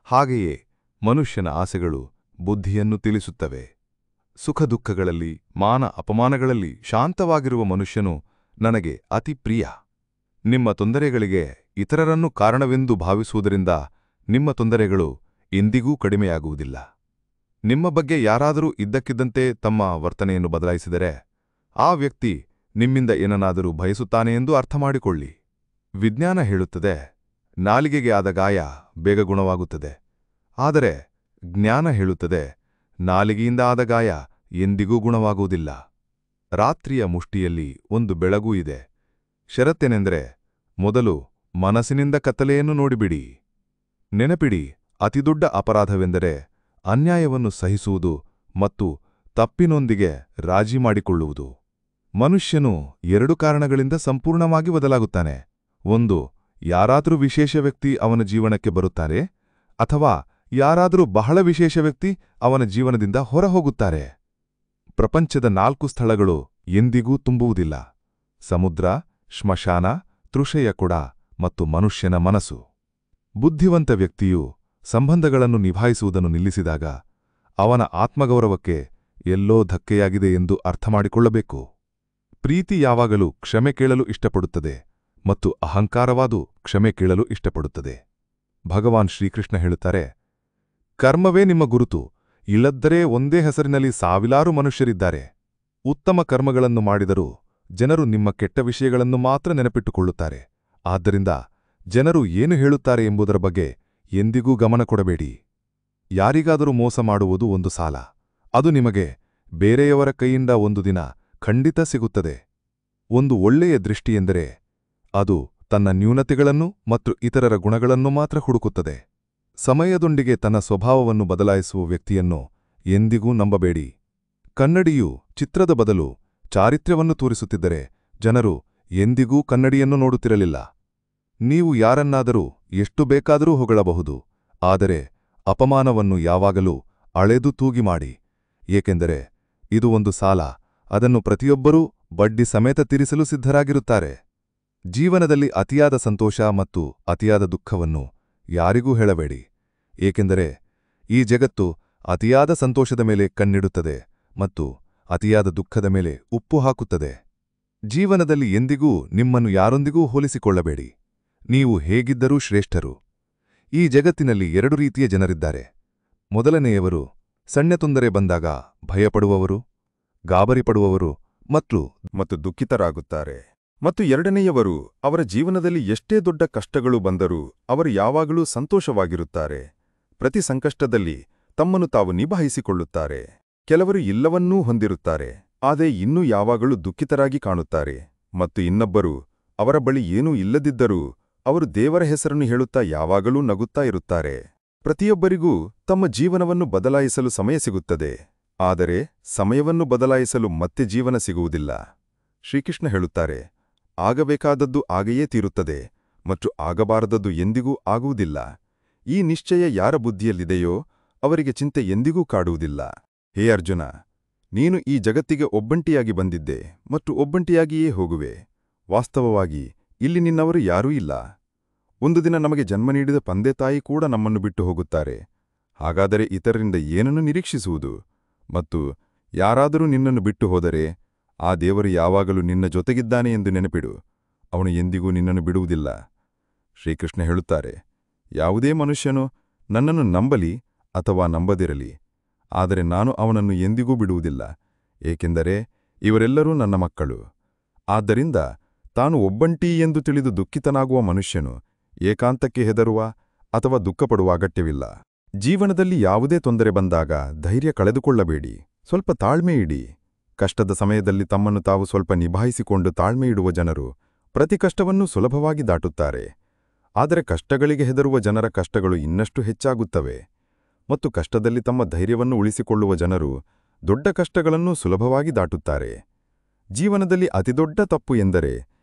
ಹಾಗೆಯೇ ಮನುಷ್ಯನ ಆಸೆಗಳು ಬುದ್ಧಿಯನ್ನು ತಿಳಿಸುತ್ತವೆ. ಸುಖ ದುಃಖಗಳಲ್ಲಿ, ಮಾನ ಅಪಮಾನಗಳಲ್ಲಿ ಶಾಂತವಾಗಿರುವ ಮನುಷ್ಯನು ನನಗೆ ಅತಿ ಪ್ರಿಯ. ನಿಮ್ಮ ತೊಂದರೆಗಳಿಗೆ ಇತರರನ್ನು ಕಾರಣವೆಂದು ಭಾವಿಸುವುದರಿಂದ ನಿಮ್ಮ ತೊಂದರೆಗಳು ಎಂದಿಗೂ ಕಡಿಮೆಯಾಗುವುದಿಲ್ಲ. ನಿಮ್ಮ ಬಗ್ಗೆ ಯಾರಾದರೂ ಇದ್ದಕ್ಕಿದ್ದಂತೆ ತಮ್ಮ ವರ್ತನೆಯನ್ನು ಬದಲಾಯಿಸಿದರೆ ಆ ವ್ಯಕ್ತಿ ನಿಮ್ಮಿಂದ ಏನನ್ನಾದರೂ ಬಯಸುತ್ತಾನೆ ಎಂದು ಅರ್ಥಮಾಡಿಕೊಳ್ಳಿ. ವಿಜ್ಞಾನ ಹೇಳುತ್ತದೆ, ನಾಲಿಗೆಗೆ ಆದ ಗಾಯ ಬೇಗ ಗುಣವಾಗುತ್ತದೆ. ಆದರೆ ಜ್ಞಾನ ಹೇಳುತ್ತದೆ, ನಾಲಿಗೆಯಿಂದ ಆದ ಗಾಯ ಎಂದಿಗೂ ಗುಣವಾಗುವುದಿಲ್ಲ. ರಾತ್ರಿಯ ಮುಷ್ಟಿಯಲ್ಲಿ ಒಂದು ಬೆಳಗೂ ಇದೆ. ಷರತ್ತೇನೆಂದರೆ, ಮೊದಲು ಮನಸ್ಸಿನಿಂದ ಕತ್ತಲೆಯನ್ನು ನೋಡಿಬಿಡಿ. ನೆನಪಿಡಿ, ಅತಿದೊಡ್ಡ ಅಪರಾಧವೆಂದರೆ ಅನ್ಯಾಯವನ್ನು ಸಹಿಸುವುದು ಮತ್ತು ತಪ್ಪಿನೊಂದಿಗೆ ರಾಜಿ ಮಾಡಿಕೊಳ್ಳುವುದು. ಮನುಷ್ಯನು 2 ಕಾರಣಗಳಿಂದ ಸಂಪೂರ್ಣವಾಗಿ ಬದಲಾಗುತ್ತಾನೆ. 1, ಯಾರಾದರೂ ವಿಶೇಷ ವ್ಯಕ್ತಿ ಅವನ ಜೀವನಕ್ಕೆ ಬರುತ್ತಾರೆ, ಅಥವಾ ಯಾರಾದರೂ ಬಹಳ ವಿಶೇಷ ವ್ಯಕ್ತಿ ಅವನ ಜೀವನದಿಂದ ಹೊರಹೋಗುತ್ತಾರೆ. ಪ್ರಪಂಚದ 4 ಸ್ಥಳಗಳು ಎಂದಿಗೂ ತುಂಬುವುದಿಲ್ಲ: ಸಮುದ್ರ, ಶ್ಮಶಾನ, ತೃಷೆಯ ಕೊಡ ಮತ್ತು ಮನುಷ್ಯನ ಮನಸ್ಸು. ಬುದ್ಧಿವಂತ ವ್ಯಕ್ತಿಯು ಸಂಬಂಧಗಳನ್ನು ನಿಭಾಯಿಸುವುದನ್ನು ನಿಲ್ಲಿಸಿದಾಗ ಅವನ ಆತ್ಮಗೌರವಕ್ಕೆ ಎಲ್ಲೋ ಧಕ್ಕೆಯಾಗಿದೆ ಎಂದು ಅರ್ಥಮಾಡಿಕೊಳ್ಳಬೇಕು. ಪ್ರೀತಿ ಯಾವಾಗಲೂ ಕ್ಷಮೆ ಕೇಳಲು ಇಷ್ಟಪಡುತ್ತದೆ, ಮತ್ತು ಅಹಂಕಾರವಾದು ಕ್ಷಮೆ ಕೇಳಲು ಇಷ್ಟಪಡುತ್ತದೆ. ಭಗವಾನ್ ಶ್ರೀಕೃಷ್ಣ ಹೇಳುತ್ತಾರೆ, ಕರ್ಮವೇ ನಿಮ್ಮ ಗುರುತು, ಇಲ್ಲದ್ದರೆ ಒಂದೇ ಹೆಸರಿನಲ್ಲಿ ಸಾವಿರಾರು ಮನುಷ್ಯರಿದ್ದಾರೆ. ಉತ್ತಮ ಕರ್ಮಗಳನ್ನು ಮಾಡಿದರೂ ಜನರು ನಿಮ್ಮ ಕೆಟ್ಟ ವಿಷಯಗಳನ್ನು ಮಾತ್ರ ನೆನಪಿಟ್ಟುಕೊಳ್ಳುತ್ತಾರೆ. ಆದ್ದರಿಂದ ಜನರು ಏನು ಹೇಳುತ್ತಾರೆ ಎಂಬುದರ ಬಗ್ಗೆ ಎಂದಿಗೂ ಗಮನ ಕೊಡಬೇಡಿ. ಯಾರಿಗಾದರೂ ಮೋಸ ಮಾಡುವುದು ಒಂದು ಸಾಲ. ಅದು ನಿಮಗೆ ಬೇರೆಯವರ ಕೈಯಿಂದ ಒಂದು ದಿನ ಖಂಡಿತ ಸಿಗುತ್ತದೆ. ಒಂದು ಒಳ್ಳೆಯ ದೃಷ್ಟಿಯೆಂದರೆ ಅದು ತನ್ನ ನ್ಯೂನತೆಗಳನ್ನು ಮತ್ತು ಇತರರ ಗುಣಗಳನ್ನು ಮಾತ್ರ ಹುಡುಕುತ್ತದೆ. ಸಮಯದೊಂದಿಗೆ ತನ್ನ ಸ್ವಭಾವವನ್ನು ಬದಲಾಯಿಸುವ ವ್ಯಕ್ತಿಯನ್ನು ಎಂದಿಗೂ ನಂಬಬೇಡಿ. ಕನ್ನಡಿಯು ಚಿತ್ರದ ಬದಲು ಚಾರಿತ್ರ್ಯವನ್ನು ತೋರಿಸುತ್ತಿದ್ದರೆ ಜನರು ಎಂದಿಗೂ ಕನ್ನಡಿಯನ್ನು ನೋಡುತ್ತಿರಲಿಲ್ಲ. ನೀವು ಯಾರನ್ನಾದರೂ ಎಷ್ಟು ಬೇಕಾದರೂ ಹೊಗಳಬಹುದು, ಆದರೆ ಅಪಮಾನವನ್ನು ಯಾವಾಗಲೂ ಅಳೆದು ತೂಗಿ ಮಾಡಿ. ಏಕೆಂದರೆ ಇದು ಒಂದು ಸಾಲ, ಅದನ್ನು ಪ್ರತಿಯೊಬ್ಬರೂ ಬಡ್ಡಿ ಸಮೇತ ತೀರಿಸಲು ಸಿದ್ಧರಾಗಿರುತ್ತಾರೆ. ಜೀವನದಲ್ಲಿ ಅತಿಯಾದ ಸಂತೋಷ ಮತ್ತು ಅತಿಯಾದ ದುಃಖವನ್ನು ಯಾರಿಗೂ ಹೇಳಬೇಡಿ. ಏಕೆಂದರೆ ಈ ಜಗತ್ತು ಅತಿಯಾದ ಸಂತೋಷದ ಮೇಲೆ ಕಣ್ಣಿಡುತ್ತದೆ ಮತ್ತು ಅತಿಯಾದ ದುಃಖದ ಮೇಲೆ ಉಪ್ಪು ಹಾಕುತ್ತದೆ. ಜೀವನದಲ್ಲಿ ಎಂದಿಗೂ ನಿಮ್ಮನ್ನು ಯಾರೊಂದಿಗೂ ಹೋಲಿಸಿಕೊಳ್ಳಬೇಡಿ. ನೀವು ಹೇಗಿದ್ದರೂ ಶ್ರೇಷ್ಠರು. ಈ ಜಗತ್ತಿನಲ್ಲಿ 2 ರೀತಿಯ ಜನರಿದ್ದಾರೆ. ಮೊದಲನೆಯವರು ಸಣ್ಣ ತೊಂದರೆ ಬಂದಾಗ ಭಯಪಡುವವರು, ಗಾಬರಿಪಡುವವರು ಮತ್ತು ದುಃಖಿತರಾಗುತ್ತಾರೆ. ಮತ್ತು ಎರಡನೆಯವರು ಅವರ ಜೀವನದಲ್ಲಿ ಎಷ್ಟೇ ದೊಡ್ಡ ಕಷ್ಟಗಳು ಬಂದರೂ ಅವರು ಯಾವಾಗಲೂ ಸಂತೋಷವಾಗಿರುತ್ತಾರೆ. ಪ್ರತಿ ಸಂಕಷ್ಟದಲ್ಲಿ ತಮ್ಮನ್ನು ತಾವು ನಿಭಾಯಿಸಿಕೊಳ್ಳುತ್ತಾರೆ. ಕೆಲವರು ಎಲ್ಲವನ್ನೂ ಹೊಂದಿರುತ್ತಾರೆ, ಆದರೆ ಇನ್ನೂ ಯಾವಾಗಲೂ ದುಃಖಿತರಾಗಿ ಕಾಣುತ್ತಾರೆ. ಮತ್ತು ಇನ್ನೊಬ್ಬರು ಅವರ ಬಳಿ ಏನೂ ಇಲ್ಲದಿದ್ದರೂ ಅವರು ದೇವರ ಹೆಸರನ್ನು ಹೇಳುತ್ತಾ ಯಾವಾಗಲೂ ನಗುತ್ತಾ ಇರುತ್ತಾರೆ. ಪ್ರತಿಯೊಬ್ಬರಿಗೂ ತಮ್ಮ ಜೀವನವನ್ನು ಬದಲಾಯಿಸಲು ಸಮಯ ಸಿಗುತ್ತದೆ, ಆದರೆ ಸಮಯವನ್ನು ಬದಲಾಯಿಸಲು ಮತ್ತೆ ಜೀವನ ಸಿಗುವುದಿಲ್ಲ. ಶ್ರೀಕೃಷ್ಣ ಹೇಳುತ್ತಾರೆ, ಆಗಬೇಕಾದದ್ದು ಆಗೇ ತೀರುತ್ತದೆ ಮತ್ತು ಆಗಬಾರದದ್ದು ಎಂದಿಗೂ ಆಗುವುದಿಲ್ಲ. ಈ ನಿಶ್ಚಯ ಯಾರ ಬುದ್ಧಿಯಲ್ಲಿದೆಯೋ ಅವರಿಗೆ ಚಿಂತೆ ಎಂದಿಗೂ ಕಾಡುವುದಿಲ್ಲ. ಹೇ ಅರ್ಜುನ, ನೀನು ಈ ಜಗತ್ತಿಗೆ ಒಬ್ಬಂಟಿಯಾಗಿ ಬಂದಿದ್ದೆ ಮತ್ತು ಒಬ್ಬಂಟಿಯಾಗಿಯೇ ಹೋಗುವೆ. ವಾಸ್ತವವಾಗಿ ಇಲ್ಲಿ ನಿನ್ನವರು ಯಾರೂ ಇಲ್ಲ. ಒಂದು ದಿನ ನಮಗೆ ಜನ್ಮ ನೀಡಿದ ತಂದೆ ತಾಯಿ ಕೂಡ ನಮ್ಮನ್ನು ಬಿಟ್ಟು ಹೋಗುತ್ತಾರೆ. ಹಾಗಾದರೆ ಇತರರಿಂದ ಏನನ್ನು ನಿರೀಕ್ಷಿಸುವುದು? ಮತ್ತು ಯಾರಾದರೂ ನಿನ್ನನ್ನು ಬಿಟ್ಟು ಹೋದರೆ ಆ ದೇವರು ಯಾವಾಗಲೂ ನಿನ್ನ ಜೊತೆಗಿದ್ದಾನೆ ಎಂದು ನೆನಪಿಡು. ಅವನು ಎಂದಿಗೂ ನಿನ್ನನ್ನು ಬಿಡುವುದಿಲ್ಲ. ಶ್ರೀಕೃಷ್ಣ ಹೇಳುತ್ತಾರೆ, ಯಾವುದೇ ಮನುಷ್ಯನು ನನ್ನನ್ನು ನಂಬಲಿ ಅಥವಾ ನಂಬದಿರಲಿ, ಆದರೆ ನಾನು ಅವನನ್ನು ಎಂದಿಗೂ ಬಿಡುವುದಿಲ್ಲ, ಏಕೆಂದರೆ ಇವರೆಲ್ಲರೂ ನನ್ನ ಮಕ್ಕಳು. ಆದ್ದರಿಂದ ತಾನು ಒಬ್ಬಂಟಿ ಎಂದು ತಿಳಿದು ದುಃಖಿತನಾಗುವ ಮನುಷ್ಯನು ಏಕಾಂತಕ್ಕೆ ಹೆದರುವ ಅಥವಾ ದುಃಖಪಡುವ ಅಗತ್ಯವಿಲ್ಲ. ಜೀವನದಲ್ಲಿ ಯಾವುದೇ ತೊಂದರೆ ಬಂದಾಗ ಧೈರ್ಯ ಕಳೆದುಕೊಳ್ಳಬೇಡಿ. ಸ್ವಲ್ಪ ತಾಳ್ಮೆ ಇಡಿ. ಕಷ್ಟದ ಸಮಯದಲ್ಲಿ ತಮ್ಮನ್ನು ತಾವು ಸ್ವಲ್ಪ ನಿಭಾಯಿಸಿಕೊಂಡು ತಾಳ್ಮೆ ಇಡುವ ಜನರು ಪ್ರತಿ ಕಷ್ಟವನ್ನೂ ಸುಲಭವಾಗಿ ದಾಟುತ್ತಾರೆ. ಆದರೆ ಕಷ್ಟಗಳಿಗೆ ಹೆದರುವ ಜನರ ಕಷ್ಟಗಳು ಇನ್ನಷ್ಟು ಹೆಚ್ಚಾಗುತ್ತವೆ. ಮತ್ತು ಕಷ್ಟದಲ್ಲಿ ತಮ್ಮ ಧೈರ್ಯವನ್ನು ಉಳಿಸಿಕೊಳ್ಳುವ ಜನರು ದೊಡ್ಡ ಕಷ್ಟಗಳನ್ನು ಸುಲಭವಾಗಿ ದಾಟುತ್ತಾರೆ. ಜೀವನದಲ್ಲಿ ಅತಿದೊಡ್ಡ ತಪ್ಪು ಎಂದರೆ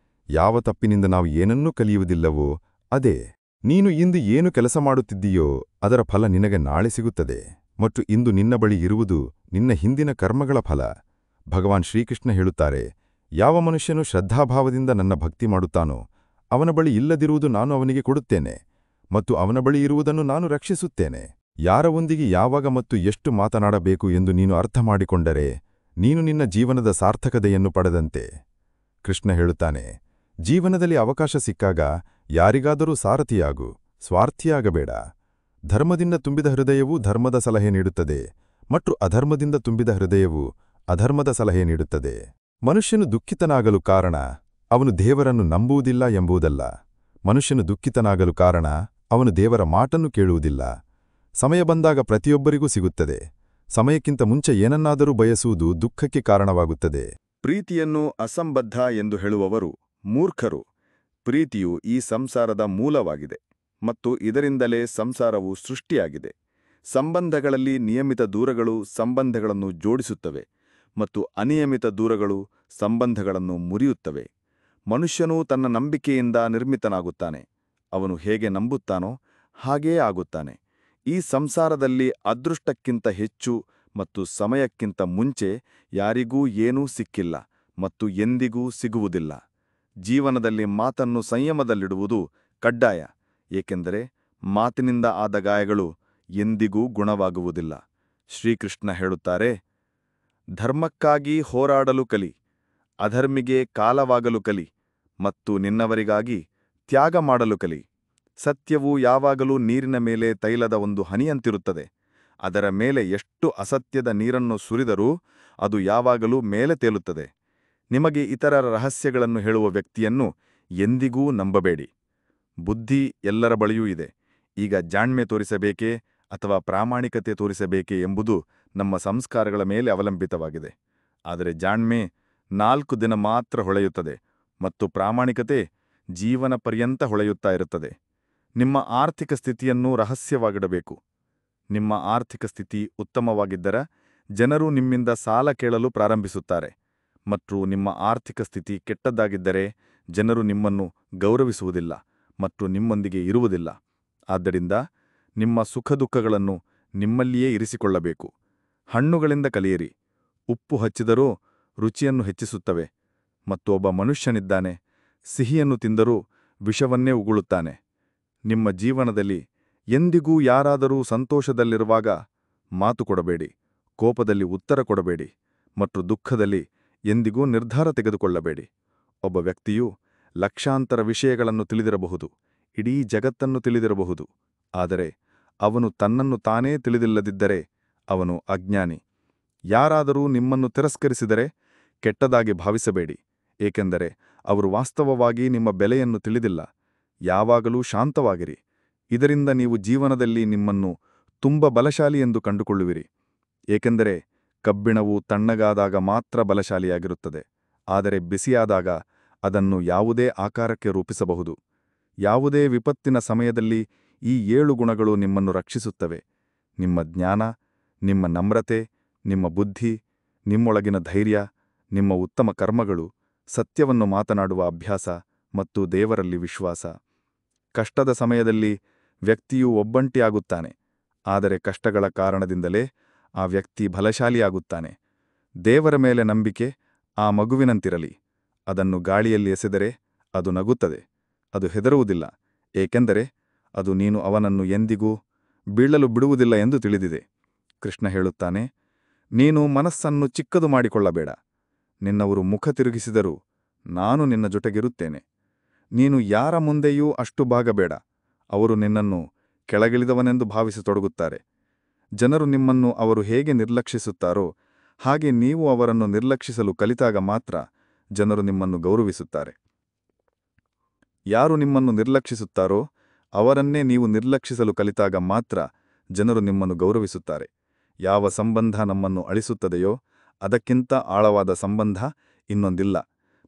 ಯಾವ ತಪ್ಪಿನಿಂದ ನಾವು ಏನನ್ನೂ ಕಲಿಯುವುದಿಲ್ಲವೋ ಅದೇ. ನೀನು ಇಂದು ಏನು ಕೆಲಸ ಮಾಡುತ್ತಿದ್ದೀಯೋ ಅದರ ಫಲ ನಿನಗೆ ನಾಳೆ ಸಿಗುತ್ತದೆ, ಮತ್ತು ಇಂದು ನಿನ್ನ ಬಳಿ ಇರುವುದು ನಿನ್ನ ಹಿಂದಿನ ಕರ್ಮಗಳ ಫಲ. ಭಗವಾನ್ ಶ್ರೀಕೃಷ್ಣ ಹೇಳುತ್ತಾರೆ, ಯಾವ ಮನುಷ್ಯನು ಶ್ರದ್ಧಾಭಾವದಿಂದ ನನ್ನ ಭಕ್ತಿ ಮಾಡುತ್ತಾನೋ ಅವನ ಬಳಿ ಇಲ್ಲದಿರುವುದು ನಾನು ಅವನಿಗೆ ಕೊಡುತ್ತೇನೆ, ಮತ್ತು ಅವನ ಬಳಿ ಇರುವುದನ್ನು ನಾನು ರಕ್ಷಿಸುತ್ತೇನೆ. ಯಾರ ಒಂದಿಗೆ ಯಾವಾಗ ಮತ್ತು ಎಷ್ಟು ಮಾತನಾಡಬೇಕು ಎಂದು ನೀನು ಅರ್ಥ ಮಾಡಿಕೊಂಡರೆ ನೀನು ನಿನ್ನ ಜೀವನದ ಸಾರ್ಥಕತೆಯನ್ನು ಪಡೆದಂತೆ. ಕೃಷ್ಣ ಹೇಳುತ್ತಾನೆ, ಜೀವನದಲ್ಲಿ ಅವಕಾಶ ಸಿಕ್ಕಾಗ ಯಾರಿಗಾದರೂ ಸಾರಥಿಯಾಗು, ಸ್ವಾರ್ಥಿಯಾಗಬೇಡ. ಧರ್ಮದಿಂದ ತುಂಬಿದ ಹೃದಯವು ಧರ್ಮದ ಸಲಹೆ ನೀಡುತ್ತದೆ, ಮತ್ತು ಅಧರ್ಮದಿಂದ ತುಂಬಿದ ಹೃದಯವು ಅಧರ್ಮದ ಸಲಹೆ ನೀಡುತ್ತದೆ. ಮನುಷ್ಯನು ದುಃಖಿತನಾಗಲು ಕಾರಣ ಅವನು ದೇವರನ್ನು ನಂಬುವುದಿಲ್ಲ ಎಂಬುದಲ್ಲ. ಮನುಷ್ಯನು ದುಃಖಿತನಾಗಲು ಕಾರಣ ಅವನು ದೇವರ ಮಾತನ್ನು ಕೇಳುವುದಿಲ್ಲ. ಸಮಯ ಬಂದಾಗ ಪ್ರತಿಯೊಬ್ಬರಿಗೂ ಸಿಗುತ್ತದೆ. ಸಮಯಕ್ಕಿಂತ ಮುಂಚೆ ಏನನ್ನಾದರೂ ಬಯಸುವುದು ದುಃಖಕ್ಕೆ ಕಾರಣವಾಗುತ್ತದೆ. ಪ್ರೀತಿಯನ್ನು ಅಸಂಬದ್ಧ ಎಂದು ಹೇಳುವವರು ಮೂರ್ಖರು. ಪ್ರೀತಿಯು ಈ ಸಂಸಾರದ ಮೂಲವಾಗಿದೆ ಮತ್ತು ಇದರಿಂದಲೇ ಸಂಸಾರವು ಸೃಷ್ಟಿಯಾಗಿದೆ. ಸಂಬಂಧಗಳಲ್ಲಿ ನಿಯಮಿತ ದೂರಗಳು ಸಂಬಂಧಗಳನ್ನು ಜೋಡಿಸುತ್ತವೆ ಮತ್ತು ಅನಿಯಮಿತ ದೂರಗಳು ಸಂಬಂಧಗಳನ್ನು ಮುರಿಯುತ್ತವೆ. ಮನುಷ್ಯನು ತನ್ನ ನಂಬಿಕೆಯಿಂದ ನಿರ್ಮಿತನಾಗುತ್ತಾನೆ. ಅವನು ಹೇಗೆ ನಂಬುತ್ತಾನೋ ಹಾಗೇ ಆಗುತ್ತಾನೆ. ಈ ಸಂಸಾರದಲ್ಲಿ ಅದೃಷ್ಟಕ್ಕಿಂತ ಹೆಚ್ಚು ಮತ್ತು ಸಮಯಕ್ಕಿಂತ ಮುಂಚೆ ಯಾರಿಗೂ ಏನೂ ಸಿಕ್ಕಿಲ್ಲ ಮತ್ತು ಎಂದಿಗೂ ಸಿಗುವುದಿಲ್ಲ. ಜೀವನದಲ್ಲಿ ಮಾತನ್ನು ಸಂಯಮದಲ್ಲಿಡುವುದು ಕಡ್ಡಾಯ, ಏಕೆಂದರೆ ಮಾತಿನಿಂದ ಆದ ಗಾಯಗಳು ಎಂದಿಗೂ ಗುಣವಾಗುವುದಿಲ್ಲ. ಶ್ರೀಕೃಷ್ಣ ಹೇಳುತ್ತಾರೆ, ಧರ್ಮಕ್ಕಾಗಿ ಹೋರಾಡಲು ಕಲಿ, ಅಧರ್ಮಿಗೆ ಕಾಲವಾಗಲು ಕಲಿ, ಮತ್ತು ನಿನ್ನವರಿಗಾಗಿ ತ್ಯಾಗ ಮಾಡಲು ಕಲಿ. ಸತ್ಯವು ಯಾವಾಗಲೂ ನೀರಿನ ಮೇಲೆ ತೈಲದ ಒಂದು ಹನಿಯಂತಿರುತ್ತದೆ. ಅದರ ಮೇಲೆ ಎಷ್ಟು ಅಸತ್ಯದ ನೀರನ್ನು ಸುರಿದರೂ ಅದು ಯಾವಾಗಲೂ ಮೇಲೆ ತೇಲುತ್ತದೆ. ನಿಮಗೆ ಇತರರ ರಹಸ್ಯಗಳನ್ನು ಹೇಳುವ ವ್ಯಕ್ತಿಯನ್ನು ಎಂದಿಗೂ ನಂಬಬೇಡಿ. ಬುದ್ಧಿ ಎಲ್ಲರ ಬಳಿಯೂ ಇದೆ. ಈಗ ಜಾಣ್ಮೆ ತೋರಿಸಬೇಕೇ ಅಥವಾ ಪ್ರಾಮಾಣಿಕತೆ ತೋರಿಸಬೇಕೇ ಎಂಬುದು ನಮ್ಮ ಸಂಸ್ಕಾರಗಳ ಮೇಲೆ ಅವಲಂಬಿತವಾಗಿದೆ. ಆದರೆ ಜಾಣ್ಮೆ 4 ದಿನ ಮಾತ್ರ ಹೊಳೆಯುತ್ತದೆ ಮತ್ತು ಪ್ರಾಮಾಣಿಕತೆ ಜೀವನ ಪರ್ಯಂತ ಹೊಳೆಯುತ್ತಾ ಇರುತ್ತದೆ. ನಿಮ್ಮ ಆರ್ಥಿಕ ಸ್ಥಿತಿಯನ್ನು ರಹಸ್ಯವಾಗಿಡಬೇಕು. ನಿಮ್ಮ ಆರ್ಥಿಕ ಸ್ಥಿತಿ ಉತ್ತಮವಾಗಿದ್ದರೆ ಜನರು ನಿಮ್ಮಿಂದ ಸಾಲ ಕೇಳಲು ಪ್ರಾರಂಭಿಸುತ್ತಾರೆ, ಮತ್ತು ನಿಮ್ಮ ಆರ್ಥಿಕ ಸ್ಥಿತಿ ಕೆಟ್ಟದ್ದಾಗಿದ್ದರೆ ಜನರು ನಿಮ್ಮನ್ನು ಗೌರವಿಸುವುದಿಲ್ಲ ಮತ್ತು ನಿಮ್ಮೊಂದಿಗೆ ಇರುವುದಿಲ್ಲ. ಆದ್ದರಿಂದ ನಿಮ್ಮ ಸುಖದುಃಖಗಳನ್ನು ನಿಮ್ಮಲ್ಲಿಯೇ ಇರಿಸಿಕೊಳ್ಳಬೇಕು. ಹಣ್ಣುಗಳಿಂದ ಕಲಿಯಿರಿ. ಉಪ್ಪು ಹಚ್ಚಿದರೂ ರುಚಿಯನ್ನು ಹೆಚ್ಚಿಸುತ್ತವೆ, ಮತ್ತು ಒಬ್ಬ ಮನುಷ್ಯನಿದ್ದಾನೆ, ಸಿಹಿಯನ್ನು ತಿಂದರೂ ವಿಷವನ್ನೇ ಉಗುಳುತ್ತಾನೆ. ನಿಮ್ಮ ಜೀವನದಲ್ಲಿ ಎಂದಿಗೂ ಯಾರಾದರೂ ಸಂತೋಷದಲ್ಲಿರುವಾಗ ಮಾತು ಕೊಡಬೇಡಿ, ಕೋಪದಲ್ಲಿ ಉತ್ತರ ಕೊಡಬೇಡಿ ಮತ್ತು ದುಃಖದಲ್ಲಿ ಎಂದಿಗೂ ನಿರ್ಧಾರ ತೆಗೆದುಕೊಳ್ಳಬೇಡಿ. ಒಬ್ಬ ವ್ಯಕ್ತಿಯು ಲಕ್ಷಾಂತರ ವಿಷಯಗಳನ್ನು ತಿಳಿದಿರಬಹುದು, ಇಡೀ ಜಗತ್ತನ್ನು ತಿಳಿದಿರಬಹುದು, ಆದರೆ ಅವನು ತನ್ನನ್ನು ತಾನೇ ತಿಳಿದಿಲ್ಲದಿದ್ದರೆ ಅವನು ಅಜ್ಞಾನಿ. ಯಾರಾದರೂ ನಿಮ್ಮನ್ನು ತಿರಸ್ಕರಿಸಿದರೆ ಕೆಟ್ಟದಾಗಿ ಭಾವಿಸಬೇಡಿ, ಏಕೆಂದರೆ ಅವರು ವಾಸ್ತವವಾಗಿ ನಿಮ್ಮ ಬೆಲೆಯನ್ನು ತಿಳಿದಿಲ್ಲ. ಯಾವಾಗಲೂ ಶಾಂತವಾಗಿರಿ. ಇದರಿಂದ ನೀವು ಜೀವನದಲ್ಲಿ ನಿಮ್ಮನ್ನು ತುಂಬ ಬಲಶಾಲಿ ಎಂದು ಕಂಡುಕೊಳ್ಳುವಿರಿ. ಏಕೆಂದರೆ ಕಬ್ಬಿಣವು ತಣ್ಣಗಾದಾಗ ಮಾತ್ರ ಬಲಶಾಲಿಯಾಗಿರುತ್ತದೆ, ಆದರೆ ಬಿಸಿಯಾದಾಗ ಅದನ್ನು ಯಾವುದೇ ಆಕಾರಕ್ಕೆ ರೂಪಿಸಬಹುದು. ಯಾವುದೇ ವಿಪತ್ತಿನ ಸಮಯದಲ್ಲಿ ಈ 7 ಗುಣಗಳು ನಿಮ್ಮನ್ನು ರಕ್ಷಿಸುತ್ತವೆ: ನಿಮ್ಮ ಜ್ಞಾನ, ನಿಮ್ಮ ನಮ್ರತೆ, ನಿಮ್ಮ ಬುದ್ಧಿ, ನಿಮ್ಮೊಳಗಿನ ಧೈರ್ಯ, ನಿಮ್ಮ ಉತ್ತಮ ಕರ್ಮಗಳು, ಸತ್ಯವನ್ನು ಮಾತನಾಡುವ ಅಭ್ಯಾಸ ಮತ್ತು ದೇವರಲ್ಲಿ ವಿಶ್ವಾಸ. ಕಷ್ಟದ ಸಮಯದಲ್ಲಿ ವ್ಯಕ್ತಿಯು ಒಬ್ಬಂಟಿಯಾಗುತ್ತಾನೆ, ಆದರೆ ಕಷ್ಟಗಳ ಕಾರಣದಿಂದಲೇ ಆ ವ್ಯಕ್ತಿ ಬಲಶಾಲಿಯಾಗುತ್ತಾನೆ. ದೇವರ ಮೇಲೆ ನಂಬಿಕೆ ಆ ಮಗುವಿನಂತಿರಲಿ. ಅದನ್ನು ಗಾಳಿಯಲ್ಲಿ ಎಸೆದರೆ ಅದು ನಗುತ್ತದೆ, ಅದು ಹೆದರುವುದಿಲ್ಲ, ಏಕೆಂದರೆ ಅದು ನೀನು ಅವನನ್ನು ಎಂದಿಗೂ ಬೀಳಲು ಬಿಡುವುದಿಲ್ಲ ಎಂದು ತಿಳಿದಿದೆ. ಕೃಷ್ಣ ಹೇಳುತ್ತಾನೆ, ನೀನು ಮನಸ್ಸನ್ನು ಚಿಕ್ಕದು ಮಾಡಿಕೊಳ್ಳಬೇಡ. ನಿನ್ನವರು ಮುಖ ತಿರುಗಿಸಿದರೂ ನಾನು ನಿನ್ನ ಜೊತೆಗಿರುತ್ತೇನೆ. ನೀನು ಯಾರ ಮುಂದೆಯೂ ಅಷ್ಟು ಬಾಗಬೇಡ. ಅವರು ನಿನ್ನನ್ನು ಕೆಳಗಿಳಿದವನೆಂದು ಭಾವಿಸತೊಡಗುತ್ತಾರೆ. ಜನರು ನಿಮ್ಮನ್ನು ಅವರು ಹೇಗೆ ನಿರ್ಲಕ್ಷಿಸುತ್ತಾರೋ ಹಾಗೆ ನೀವು ಅವರನ್ನು ನಿರ್ಲಕ್ಷಿಸಲು ಕಲಿತಾಗ ಮಾತ್ರ ಜನರು ನಿಮ್ಮನ್ನು ಗೌರವಿಸುತ್ತಾರೆ. ಯಾರು ನಿಮ್ಮನ್ನು ನಿರ್ಲಕ್ಷಿಸುತ್ತಾರೋ ಅವರನ್ನೇ ನೀವು ನಿರ್ಲಕ್ಷಿಸಲು ಕಲಿತಾಗ ಮಾತ್ರ ಜನರು ನಿಮ್ಮನ್ನು ಗೌರವಿಸುತ್ತಾರೆ. ಯಾವ ಸಂಬಂಧ ನಮ್ಮನ್ನು ಅಳಿಸುತ್ತದೆಯೋ ಅದಕ್ಕಿಂತ ಆಳವಾದ ಸಂಬಂಧ ಇನ್ನೊಂದಿಲ್ಲ,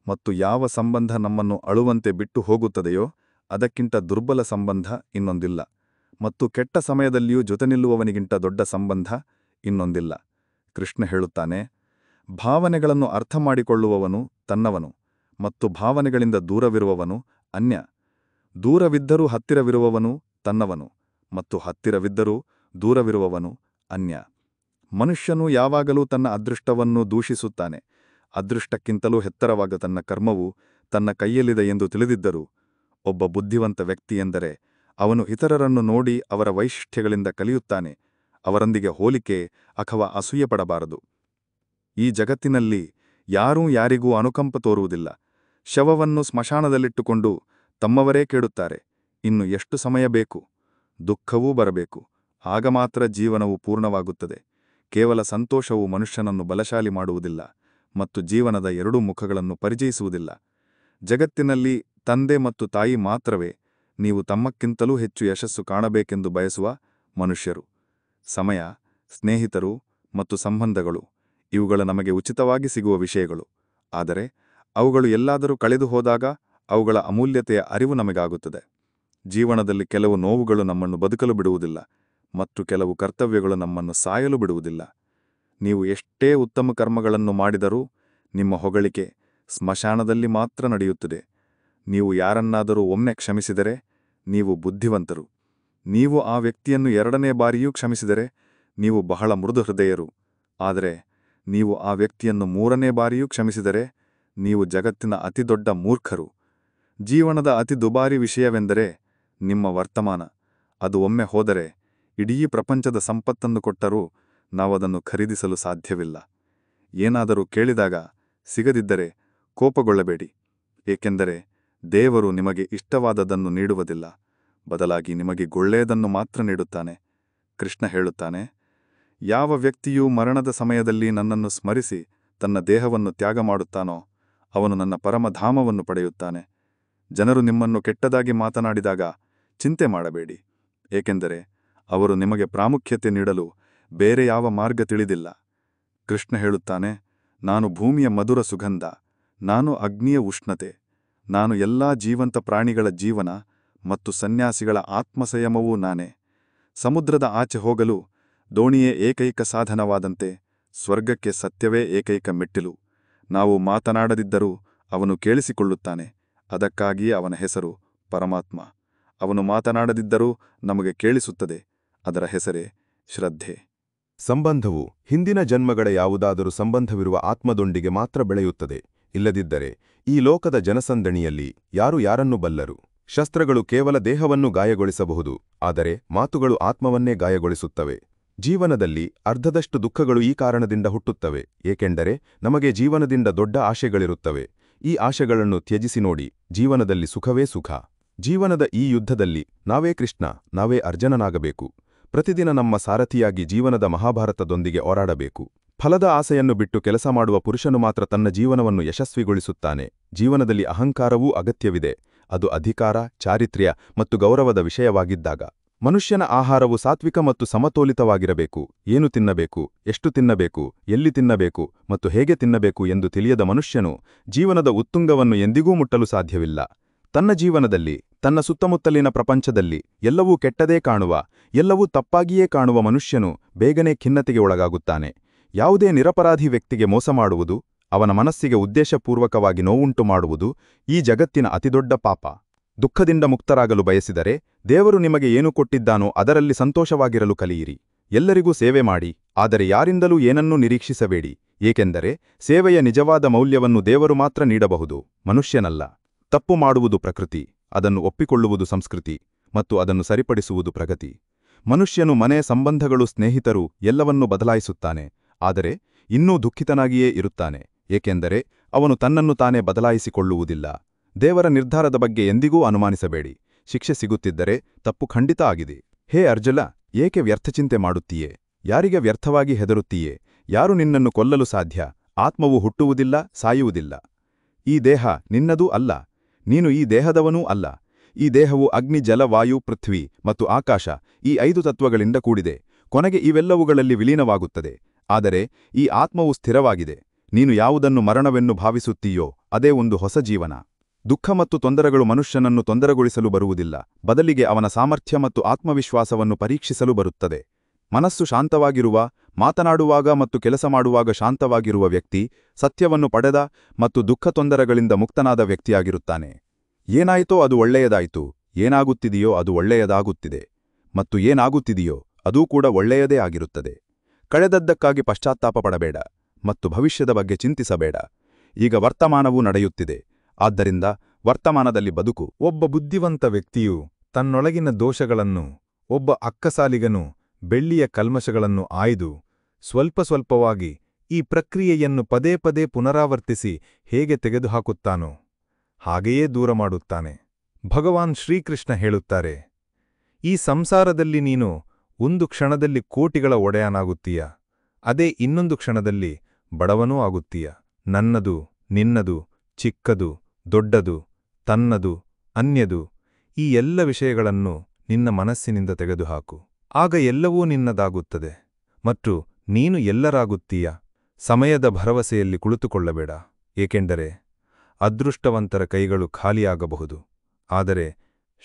ಮತ್ತು ಯಾವ ಸಂಬಂಧ ನಮ್ಮನ್ನು ಅಳುವಂತೆ ಬಿಟ್ಟು ಹೋಗುತ್ತದೆಯೋ ಅದಕ್ಕಿಂತ ದುರ್ಬಲ ಸಂಬಂಧ ಇನ್ನೊಂದಿಲ್ಲ, ಮತ್ತು ಕೆಟ್ಟ ಸಮಯದಲ್ಲಿಯೂ ಜೊತೆ ನಿಲ್ಲುವವನಿಗಿಂತ ದೊಡ್ಡ ಸಂಬಂಧ ಇನ್ನೊಂದಿಲ್ಲ. ಕೃಷ್ಣ ಹೇಳುತ್ತಾನೆ, ಭಾವನೆಗಳನ್ನು ಅರ್ಥ ಮಾಡಿಕೊಳ್ಳುವವನು ತನ್ನವನು, ಮತ್ತು ಭಾವನೆಗಳಿಂದ ದೂರವಿರುವವನು ಅನ್ಯ. ದೂರವಿದ್ದರೂ ಹತ್ತಿರವಿರುವವನು ತನ್ನವನು, ಮತ್ತು ಹತ್ತಿರವಿದ್ದರೂ ದೂರವಿರುವವನು ಅನ್ಯ. ಮನುಷ್ಯನು ಯಾವಾಗಲೂ ತನ್ನ ಅದೃಷ್ಟವನ್ನು ದೂಷಿಸುತ್ತಾನೆ. ಅದೃಷ್ಟಕ್ಕಿಂತಲೂ ಎತ್ತರವಾದ ತನ್ನ ಕರ್ಮವು ತನ್ನ ಕೈಯಲ್ಲಿದೆ ಎಂದು ತಿಳಿದಿದ್ದರೂ ಒಬ್ಬ ಬುದ್ಧಿವಂತ ವ್ಯಕ್ತಿಯೆಂದರೆ ಅವನು ಇತರರನ್ನು ನೋಡಿ ಅವರ ವೈಶಿಷ್ಟ್ಯಗಳಿಂದ ಕಲಿಯುತ್ತಾನೆ. ಅವರೊಂದಿಗೆ ಹೋಲಿಕೆ ಅಥವಾ ಅಸೂಯೆಪಡಬಾರದು. ಈ ಜಗತ್ತಿನಲ್ಲಿ ಯಾರೂ ಯಾರಿಗೂ ಅನುಕಂಪ ತೋರುವುದಿಲ್ಲ. ಶವವನ್ನು ಸ್ಮಶಾನದಲ್ಲಿಟ್ಟುಕೊಂಡು ತಮ್ಮವರೇ ಕೇಳುತ್ತಾರೆ, ಇನ್ನು ಎಷ್ಟು ಸಮಯ ಬೇಕು? ದುಃಖವೂ ಬರಬೇಕು, ಆಗ ಮಾತ್ರ ಜೀವನವು ಪೂರ್ಣವಾಗುತ್ತದೆ. ಕೇವಲ ಸಂತೋಷವು ಮನುಷ್ಯನನ್ನು ಬಲಶಾಲಿ ಮಾಡುವುದಿಲ್ಲ ಮತ್ತು ಜೀವನದ 2 ಮುಖಗಳನ್ನು ಪರಿಚಯಿಸುವುದಿಲ್ಲ. ಜಗತ್ತಿನಲ್ಲಿ ತಂದೆ ಮತ್ತು ತಾಯಿ ಮಾತ್ರವೇ ನೀವು ತಮ್ಮಕ್ಕಿಂತಲೂ ಹೆಚ್ಚು ಯಶಸ್ಸು ಕಾಣಬೇಕೆಂದು ಬಯಸುವ ಮನುಷ್ಯರು. ಸಮಯ, ಸ್ನೇಹಿತರು ಮತ್ತು ಸಂಬಂಧಗಳು ಇವುಗಳು ನಮಗೆ ಉಚಿತವಾಗಿ ಸಿಗುವ ವಿಷಯಗಳು. ಆದರೆ ಅವುಗಳು ಎಲ್ಲಾದರೂ ಕಳೆದು ಹೋದಾಗ ಅವುಗಳ ಅಮೂಲ್ಯತೆಯ ಅರಿವು ನಮಗಾಗುತ್ತದೆ. ಜೀವನದಲ್ಲಿ ಕೆಲವು ನೋವುಗಳು ನಮ್ಮನ್ನು ಬದುಕಲು ಬಿಡುವುದಿಲ್ಲ, ಮತ್ತು ಕೆಲವು ಕರ್ತವ್ಯಗಳು ನಮ್ಮನ್ನು ಸಾಯಲು ಬಿಡುವುದಿಲ್ಲ. ನೀವು ಎಷ್ಟೇ ಉತ್ತಮ ಕರ್ಮಗಳನ್ನು ಮಾಡಿದರೂ ನಿಮ್ಮ ಹೊಗಳಿಕೆ ಸ್ಮಶಾನದಲ್ಲಿ ಮಾತ್ರ ನಡೆಯುತ್ತದೆ. ನೀವು ಯಾರನ್ನಾದರೂ ಒಮ್ಮೆ ಕ್ಷಮಿಸಿದರೆ ನೀವು ಬುದ್ಧಿವಂತರು. ನೀವು ಆ ವ್ಯಕ್ತಿಯನ್ನು 2ನೇ ಬಾರಿಯೂ ಕ್ಷಮಿಸಿದರೆ ನೀವು ಬಹಳ ಮೃದು ಹೃದಯರು. ಆದರೆ ನೀವು ಆ ವ್ಯಕ್ತಿಯನ್ನು 3ನೇ ಬಾರಿಯೂ ಕ್ಷಮಿಸಿದರೆ ನೀವು ಜಗತ್ತಿನ ಅತಿದೊಡ್ಡ ಮೂರ್ಖರು. ಜೀವನದ ಅತಿ ದುಬಾರಿ ವಿಷಯವೆಂದರೆ ನಿಮ್ಮ ವರ್ತಮಾನ. ಅದು ಒಮ್ಮೆ ಹೋದರೆ ಇಡೀ ಪ್ರಪಂಚದ ಸಂಪತ್ತನ್ನು ಕೊಟ್ಟರೂ ನಾವದನ್ನು ಖರೀದಿಸಲು ಸಾಧ್ಯವಿಲ್ಲ. ಏನಾದರೂ ಕೇಳಿದಾಗ ಸಿಗದಿದ್ದರೆ ಕೋಪಗೊಳ್ಳಬೇಡಿ, ಏಕೆಂದರೆ ದೇವರು ನಿಮಗೆ ಇಷ್ಟವಾದದನ್ನು ನೀಡುವುದಿಲ್ಲ, ಬದಲಾಗಿ ನಿಮಗೆ ಒಳ್ಳೆಯದನ್ನು ಮಾತ್ರ ನೀಡುತ್ತಾನೆ. ಕೃಷ್ಣ ಹೇಳುತ್ತಾನೆ, ಯಾವ ವ್ಯಕ್ತಿಯು ಮರಣದ ಸಮಯದಲ್ಲಿ ನನ್ನನ್ನು ಸ್ಮರಿಸಿ ತನ್ನ ದೇಹವನ್ನು ತ್ಯಾಗ ಮಾಡುತ್ತಾನೋ ಅವನು ನನ್ನ ಪರಮಧಾಮವನ್ನು ಪಡೆಯುತ್ತಾನೆ. ಜನರು ನಿಮ್ಮನ್ನು ಕೆಟ್ಟದಾಗಿ ಮಾತನಾಡಿದಾಗ ಚಿಂತೆ ಮಾಡಬೇಡಿ, ಏಕೆಂದರೆ ಅವರು ನಿಮಗೆ ಪ್ರಾಮುಖ್ಯತೆ ನೀಡಲು ಬೇರೆ ಯಾವ ಮಾರ್ಗ ತಿಳಿದಿಲ್ಲ. ಕೃಷ್ಣ ಹೇಳುತ್ತಾನೆ, ನಾನು ಭೂಮಿಯ ಮಧುರ ಸುಗಂಧ, ನಾನು ಅಗ್ನಿಯ ಉಷ್ಣತೆ, ನಾನು ಎಲ್ಲಾ ಜೀವಂತ ಪ್ರಾಣಿಗಳ ಜೀವನ ಮತ್ತು ಸನ್ಯಾಸಿಗಳ ಆತ್ಮಸಂಯಮವೂ ನಾನೇ. ಸಮುದ್ರದ ಆಚೆ ಹೋಗಲು ದೋಣಿಯೇ ಏಕೈಕ ಸಾಧನವಾದಂತೆ ಸ್ವರ್ಗಕ್ಕೆ ಸತ್ಯವೇ ಏಕೈಕ ಮೆಟ್ಟಿಲು. ನಾವು ಮಾತನಾಡದಿದ್ದರೂ ಅವನು ಕೇಳಿಸಿಕೊಳ್ಳುತ್ತಾನೆ, ಅದಕ್ಕಾಗಿಯೇ ಅವನ ಹೆಸರು ಪರಮಾತ್ಮ. ಅವನು ಮಾತನಾಡದಿದ್ದರೂ ನಮಗೆ ಕೇಳಿಸುತ್ತದೆ, ಅದರ ಹೆಸರೇ ಶ್ರದ್ಧೆ. ಸಂಬಂಧವು ಹಿಂದಿನ ಜನ್ಮಗಳ ಯಾವುದಾದರೂ ಸಂಬಂಧವಿರುವ ಆತ್ಮದೊಂದಿಗೆ ಮಾತ್ರ ಬೆಳೆಯುತ್ತದೆ. ಇಲ್ಲದಿದ್ದರೆ ಈ ಲೋಕದ ಜನಸಂದಣಿಯಲ್ಲಿ ಯಾರು ಯಾರನ್ನು ಬಲ್ಲರು? ಶಸ್ತ್ರಗಳು ಕೇವಲ ದೇಹವನ್ನು ಗಾಯಗೊಳಿಸಬಹುದು, ಆದರೆ ಮಾತುಗಳು ಆತ್ಮವನ್ನೇ ಗಾಯಗೊಳಿಸುತ್ತವೆ. ಜೀವನದಲ್ಲಿ ಅರ್ಧದಷ್ಟು ದುಃಖಗಳು ಈ ಕಾರಣದಿಂದ ಹುಟ್ಟುತ್ತವೆ, ಏಕೆಂದರೆ ನಮಗೆ ಜೀವನದಿಂದ ದೊಡ್ಡ ಆಶೆಗಳಿರುತ್ತವೆ. ಈ ಆಶೆಗಳನ್ನು ತ್ಯಜಿಸಿ ನೋಡಿ, ಜೀವನದಲ್ಲಿ ಸುಖವೇ ಸುಖ. ಜೀವನದ ಈ ಯುದ್ಧದಲ್ಲಿ ನಾವೇ ಕೃಷ್ಣ, ನಾವೇ ಅರ್ಜುನನಾಗಬೇಕು. ಪ್ರತಿದಿನ ನಮ್ಮ ಸಾರಥಿಯಾಗಿ ಜೀವನದ ಮಹಾಭಾರತದೊಂದಿಗೆ ಹೋರಾಡಬೇಕು. ಫಲದ ಆಸೆಯನ್ನು ಬಿಟ್ಟು ಕೆಲಸ ಮಾಡುವ ಪುರುಷನು ಮಾತ್ರ ತನ್ನ ಜೀವನವನ್ನು ಯಶಸ್ವಿಗೊಳಿಸುತ್ತಾನೆ. ಜೀವನದಲ್ಲಿ ಅಹಂಕಾರವೂ ಅಗತ್ಯವಿದೆ, ಅದು ಅಧಿಕಾರ, ಚಾರಿತ್ರ್ಯ ಮತ್ತು ಗೌರವದ ವಿಷಯವಾಗಿದ್ದಾಗ. ಮನುಷ್ಯನ ಆಹಾರವು ಸಾತ್ವಿಕ ಮತ್ತು ಸಮತೋಲಿತವಾಗಿರಬೇಕು. ಏನು ತಿನ್ನಬೇಕು, ಎಷ್ಟು ತಿನ್ನಬೇಕು, ಎಲ್ಲಿ ತಿನ್ನಬೇಕು ಮತ್ತು ಹೇಗೆ ತಿನ್ನಬೇಕು ಎಂದು ತಿಳಿಯದ ಮನುಷ್ಯನು ಜೀವನದ ಉತ್ತುಂಗವನ್ನು ಎಂದಿಗೂ ಮುಟ್ಟಲು ಸಾಧ್ಯವಿಲ್ಲ. ತನ್ನ ಜೀವನದಲ್ಲಿ, ತನ್ನ ಸುತ್ತಮುತ್ತಲಿನ ಪ್ರಪಂಚದಲ್ಲಿ ಎಲ್ಲವೂ ಕೆಟ್ಟದೇ ಕಾಣುವ, ಎಲ್ಲವೂ ತಪ್ಪಾಗಿಯೇ ಕಾಣುವ ಮನುಷ್ಯನು ಬೇಗನೆ ಖಿನ್ನತೆಗೆ ಒಳಗಾಗುತ್ತಾನೆ. ಯಾವುದೇ ನಿರಪರಾಧಿ ವ್ಯಕ್ತಿಗೆ ಮೋಸ ಮಾಡುವುದು, ಅವನ ಮನಸ್ಸಿಗೆ ಉದ್ದೇಶಪೂರ್ವಕವಾಗಿ ನೋವುಂಟು ಮಾಡುವುದು ಈ ಜಗತ್ತಿನ ಅತಿದೊಡ್ಡ ಪಾಪ. ದುಃಖದಿಂದ ಮುಕ್ತರಾಗಲು ಬಯಸಿದರೆ ದೇವರು ನಿಮಗೆ ಏನು ಕೊಟ್ಟಿದ್ದಾನೋ ಅದರಲ್ಲಿ ಸಂತೋಷವಾಗಿರಲು ಕಲಿಯಿರಿ. ಎಲ್ಲರಿಗೂ ಸೇವೆ ಮಾಡಿ, ಆದರೆ ಯಾರಿಂದಲೂ ಏನನ್ನೂ ನಿರೀಕ್ಷಿಸಬೇಡಿ, ಏಕೆಂದರೆ ಸೇವೆಯ ನಿಜವಾದ ಮೌಲ್ಯವನ್ನು ದೇವರು ಮಾತ್ರ ನೀಡಬಹುದು, ಮನುಷ್ಯನಲ್ಲ. ತಪ್ಪು ಮಾಡುವುದು ಪ್ರಕೃತಿ, ಅದನ್ನು ಒಪ್ಪಿಕೊಳ್ಳುವುದು ಸಂಸ್ಕೃತಿ, ಮತ್ತು ಅದನ್ನು ಸರಿಪಡಿಸುವುದು ಪ್ರಗತಿ. ಮನುಷ್ಯನು ಮನೆ, ಸಂಬಂಧಗಳು, ಸ್ನೇಹಿತರು ಎಲ್ಲವನ್ನೂ ಬದಲಾಯಿಸುತ್ತಾನೆ, ಆದರೆ ಇನ್ನೂ ದುಃಖಿತನಾಗಿಯೇ ಇರುತ್ತಾನೆ, ಏಕೆಂದರೆ ಅವನು ತನ್ನನ್ನು ತಾನೇ ಬದಲಾಯಿಸಿಕೊಳ್ಳುವುದಿಲ್ಲ. ದೇವರ ನಿರ್ಧಾರದ ಬಗ್ಗೆ ಎಂದಿಗೂ ಅನುಮಾನಿಸಬೇಡಿ. ಶಿಕ್ಷೆ ಸಿಗುತ್ತಿದ್ದರೆ ತಪ್ಪು ಖಂಡಿತ ಆಗಿದೆ. ಹೇ ಅರ್ಜುನ, ಏಕೆ ವ್ಯರ್ಥಚಿಂತೆ ಮಾಡುತ್ತೀಯೇ? ಯಾರಿಗೆ ವ್ಯರ್ಥವಾಗಿ ಹೆದರುತ್ತೀಯೇ? ಯಾರು ನಿನ್ನನ್ನು ಕೊಲ್ಲಲು ಸಾಧ್ಯ? ಆತ್ಮವು ಹುಟ್ಟುವುದಿಲ್ಲ, ಸಾಯುವುದಿಲ್ಲ. ಈ ದೇಹ ನಿನ್ನದೂ ಅಲ್ಲ, ನೀನು ಈ ದೇಹದವನೂ ಅಲ್ಲ. ಈ ದೇಹವು ಅಗ್ನಿ, ಜಲ, ವಾಯು, ಪೃಥ್ವಿ ಮತ್ತು ಆಕಾಶ, ಈ 5 ತತ್ವಗಳಿಂದ ಕೂಡಿದೆ. ಕೊನೆಗೆ ಇವೆಲ್ಲವುಗಳಲ್ಲಿ ವಿಲೀನವಾಗುತ್ತದೆ. ಆದರೆ ಈ ಆತ್ಮವು ಸ್ಥಿರವಾಗಿದೆ. ನೀನು ಯಾವುದನ್ನು ಮರಣವೆನ್ನು ಭಾವಿಸುತ್ತೀಯೋ ಅದೇ ಒಂದು ಹೊಸ ಜೀವನ. ದುಃಖ ಮತ್ತು ತೊಂದರೆಗಳು ಮನುಷ್ಯನನ್ನು ತೊಂದರೆಗೊಳಿಸಲು ಬರುವುದಿಲ್ಲ, ಬದಲಿಗೆ ಅವನ ಸಾಮರ್ಥ್ಯ ಮತ್ತು ಆತ್ಮವಿಶ್ವಾಸವನ್ನು ಪರೀಕ್ಷಿಸಲು ಬರುತ್ತದೆ. ಮನಸ್ಸು ಶಾಂತವಾಗಿರುವ, ಮಾತನಾಡುವಾಗ ಮತ್ತು ಕೆಲಸ ಮಾಡುವಾಗ ಶಾಂತವಾಗಿರುವ ವ್ಯಕ್ತಿ ಸತ್ಯವನ್ನು ಪಡೆದ ಮತ್ತು ದುಃಖ ತೊಂದರೆಗಳಿಂದ ಮುಕ್ತನಾದ ವ್ಯಕ್ತಿಯಾಗಿರುತ್ತಾನೆ. ಏನಾಯಿತೋ ಅದು ಒಳ್ಳೆಯದಾಯಿತು, ಏನಾಗುತ್ತಿದೆಯೋ ಅದು ಒಳ್ಳೆಯದಾಗುತ್ತಿದೆ, ಮತ್ತು ಏನಾಗುತ್ತಿದೆಯೋ ಅದೂ ಕೂಡ ಒಳ್ಳೆಯದೇ ಆಗಿರುತ್ತದೆ. ಕಳೆದದ್ದಕ್ಕಾಗಿ ಪಶ್ಚಾತ್ತಾಪ ಪಡಬೇಡ ಮತ್ತು ಭವಿಷ್ಯದ ಬಗ್ಗೆ ಚಿಂತಿಸಬೇಡ. ಈಗ ವರ್ತಮಾನವೂ ನಡೆಯುತ್ತಿದೆ, ಆದ್ದರಿಂದ ವರ್ತಮಾನದಲ್ಲಿ ಬದುಕು. ಒಬ್ಬ ಬುದ್ಧಿವಂತ ವ್ಯಕ್ತಿಯು ತನ್ನೊಳಗಿನ ದೋಷಗಳನ್ನು, ಒಬ್ಬ ಅಕ್ಕಸಾಲಿಗನು ಬೆಳ್ಳಿಯ ಕಲ್ಮಶಗಳನ್ನು ಆಯ್ದು ಸ್ವಲ್ಪ ಸ್ವಲ್ಪವಾಗಿ ಈ ಪ್ರಕ್ರಿಯೆಯನ್ನು ಪದೇ ಪದೇ ಪುನರಾವರ್ತಿಸಿ ಹೇಗೆ ತೆಗೆದುಹಾಕುತ್ತಾನೋ ಹಾಗೆಯೇ ದೂರ ಮಾಡುತ್ತಾನೆ. ಭಗವಾನ್ ಶ್ರೀಕೃಷ್ಣ ಹೇಳುತ್ತಾರೆ, ಈ ಸಂಸಾರದಲ್ಲಿ ನೀನು ಒಂದು ಕ್ಷಣದಲ್ಲಿ ಕೋಟಿಗಳ ಒಡೆಯನಾಗುತ್ತೀಯ, ಅದೇ ಇನ್ನೊಂದು ಕ್ಷಣದಲ್ಲಿ ಬಡವನೂ ಆಗುತ್ತೀಯ. ನನ್ನದು, ನಿನ್ನದು, ಚಿಕ್ಕದು, ದೊಡ್ಡದು, ತನ್ನದು, ಅನ್ಯದು, ಈ ಎಲ್ಲ ವಿಷಯಗಳನ್ನು ನಿನ್ನ ಮನಸ್ಸಿನಿಂದ ತೆಗೆದುಹಾಕು. ಆಗ ಎಲ್ಲವೂ ನಿನ್ನದಾಗುತ್ತದೆ ಮತ್ತು ನೀನು ಎಲ್ಲರಾಗುತ್ತೀಯ. ಸಮಯದ ಭರವಸೆಯಲ್ಲಿ ಕುಳಿತುಕೊಳ್ಳಬೇಡ, ಏಕೆಂದರೆ ಅದೃಷ್ಟವಂತರ ಕೈಗಳು ಖಾಲಿಯಾಗಬಹುದು, ಆದರೆ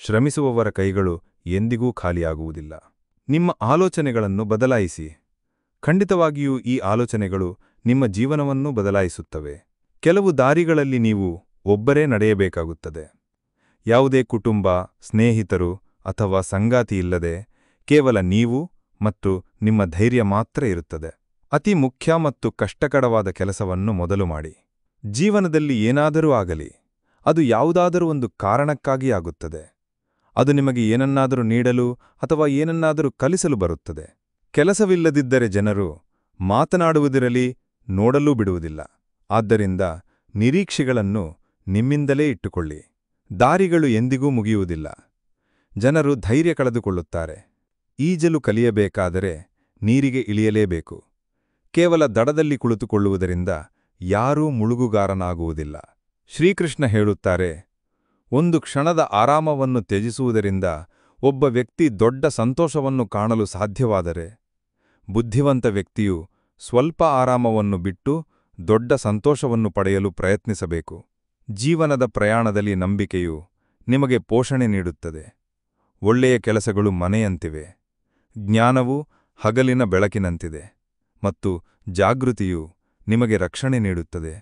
ಶ್ರಮಿಸುವವರ ಕೈಗಳು ಎಂದಿಗೂ ಖಾಲಿಯಾಗುವುದಿಲ್ಲ. ನಿಮ್ಮ ಆಲೋಚನೆಗಳನ್ನು ಬದಲಾಯಿಸಿ. ಖಂಡಿತವಾಗಿಯೂ ಈ ಆಲೋಚನೆಗಳು ನಿಮ್ಮ ಜೀವನವನ್ನೂ ಬದಲಾಯಿಸುತ್ತವೆ. ಕೆಲವು ದಾರಿಗಳಲ್ಲಿ ನೀವು ಒಬ್ಬರೇ ನಡೆಯಬೇಕಾಗುತ್ತದೆ. ಯಾವುದೇ ಕುಟುಂಬ, ಸ್ನೇಹಿತರು ಅಥವಾ ಸಂಗಾತಿಯಿಲ್ಲದೆ ಕೇವಲ ನೀವು ಮತ್ತು ನಿಮ್ಮ ಧೈರ್ಯ ಮಾತ್ರ ಇರುತ್ತದೆ. ಅತಿ ಮುಖ್ಯ ಮತ್ತು ಕಷ್ಟಕರವಾದ ಕೆಲಸವನ್ನು ಮೊದಲು ಮಾಡಿ. ಜೀವನದಲ್ಲಿ ಏನಾದರೂ ಆಗಲಿ, ಅದು ಯಾವುದಾದರೂ ಒಂದು ಕಾರಣಕ್ಕಾಗಿ ಆಗುತ್ತದೆ. ಅದು ನಿಮಗೆ ಏನನ್ನಾದರೂ ನೀಡಲು ಅಥವಾ ಏನನ್ನಾದರೂ ಕಲಿಸಲು ಬರುತ್ತದೆ. ಕೆಲಸವಿಲ್ಲದಿದ್ದರೆ ಜನರು ಮಾತನಾಡುವುದಿರಲಿ, ನೋಡಲೂ ಬಿಡುವುದಿಲ್ಲ. ಆದ್ದರಿಂದ ನಿರೀಕ್ಷೆಗಳನ್ನು ನಿಮ್ಮಿಂದಲೇ ಇಟ್ಟುಕೊಳ್ಳಿ. ದಾರಿಗಳು ಎಂದಿಗೂ ಮುಗಿಯುವುದಿಲ್ಲ. ಜನರು ಧೈರ್ಯ ಕಳೆದುಕೊಳ್ಳುತ್ತಾರೆ. ಈಜಲು ಕಲಿಯಬೇಕಾದರೆ ನೀರಿಗೆ ಇಳಿಯಲೇಬೇಕು. ಕೇವಲ ದಡದಲ್ಲಿ ಕುಳಿತುಕೊಳ್ಳುವುದರಿಂದ ಯಾರೂ ಮುಳುಗುಗಾರನಾಗುವುದಿಲ್ಲ. ಶ್ರೀಕೃಷ್ಣ ಹೇಳುತ್ತಾರೆ, ಒಂದು ಕ್ಷಣದ ಆರಾಮವನ್ನು ತ್ಯಜಿಸುವುದರಿಂದ ಒಬ್ಬ ವ್ಯಕ್ತಿ ದೊಡ್ಡ ಸಂತೋಷವನ್ನು ಕಾಣಲು ಸಾಧ್ಯವಾದರೆ, ಬುದ್ಧಿವಂತ ವ್ಯಕ್ತಿಯು ಸ್ವಲ್ಪ ಆರಾಮವನ್ನು ಬಿಟ್ಟು ದೊಡ್ಡ ಸಂತೋಷವನ್ನು ಪಡೆಯಲು ಪ್ರಯತ್ನಿಸಬೇಕು. ಜೀವನದ ಪ್ರಯಾಣದಲ್ಲಿ ನಂಬಿಕೆಯು ನಿಮಗೆ ಪೋಷಣೆ ನೀಡುತ್ತದೆ. ಒಳ್ಳೆಯ ಕೆಲಸಗಳು ಮನೆಯಂತಿವೆ. ಜ್ಞಾನವು ಹಗಲಿನ ಬೆಳಕಿನಂತಿದೆ ಮತ್ತು ಜಾಗೃತಿಯು ನಿಮಗೆ ರಕ್ಷಣೆ ನೀಡುತ್ತದೆ.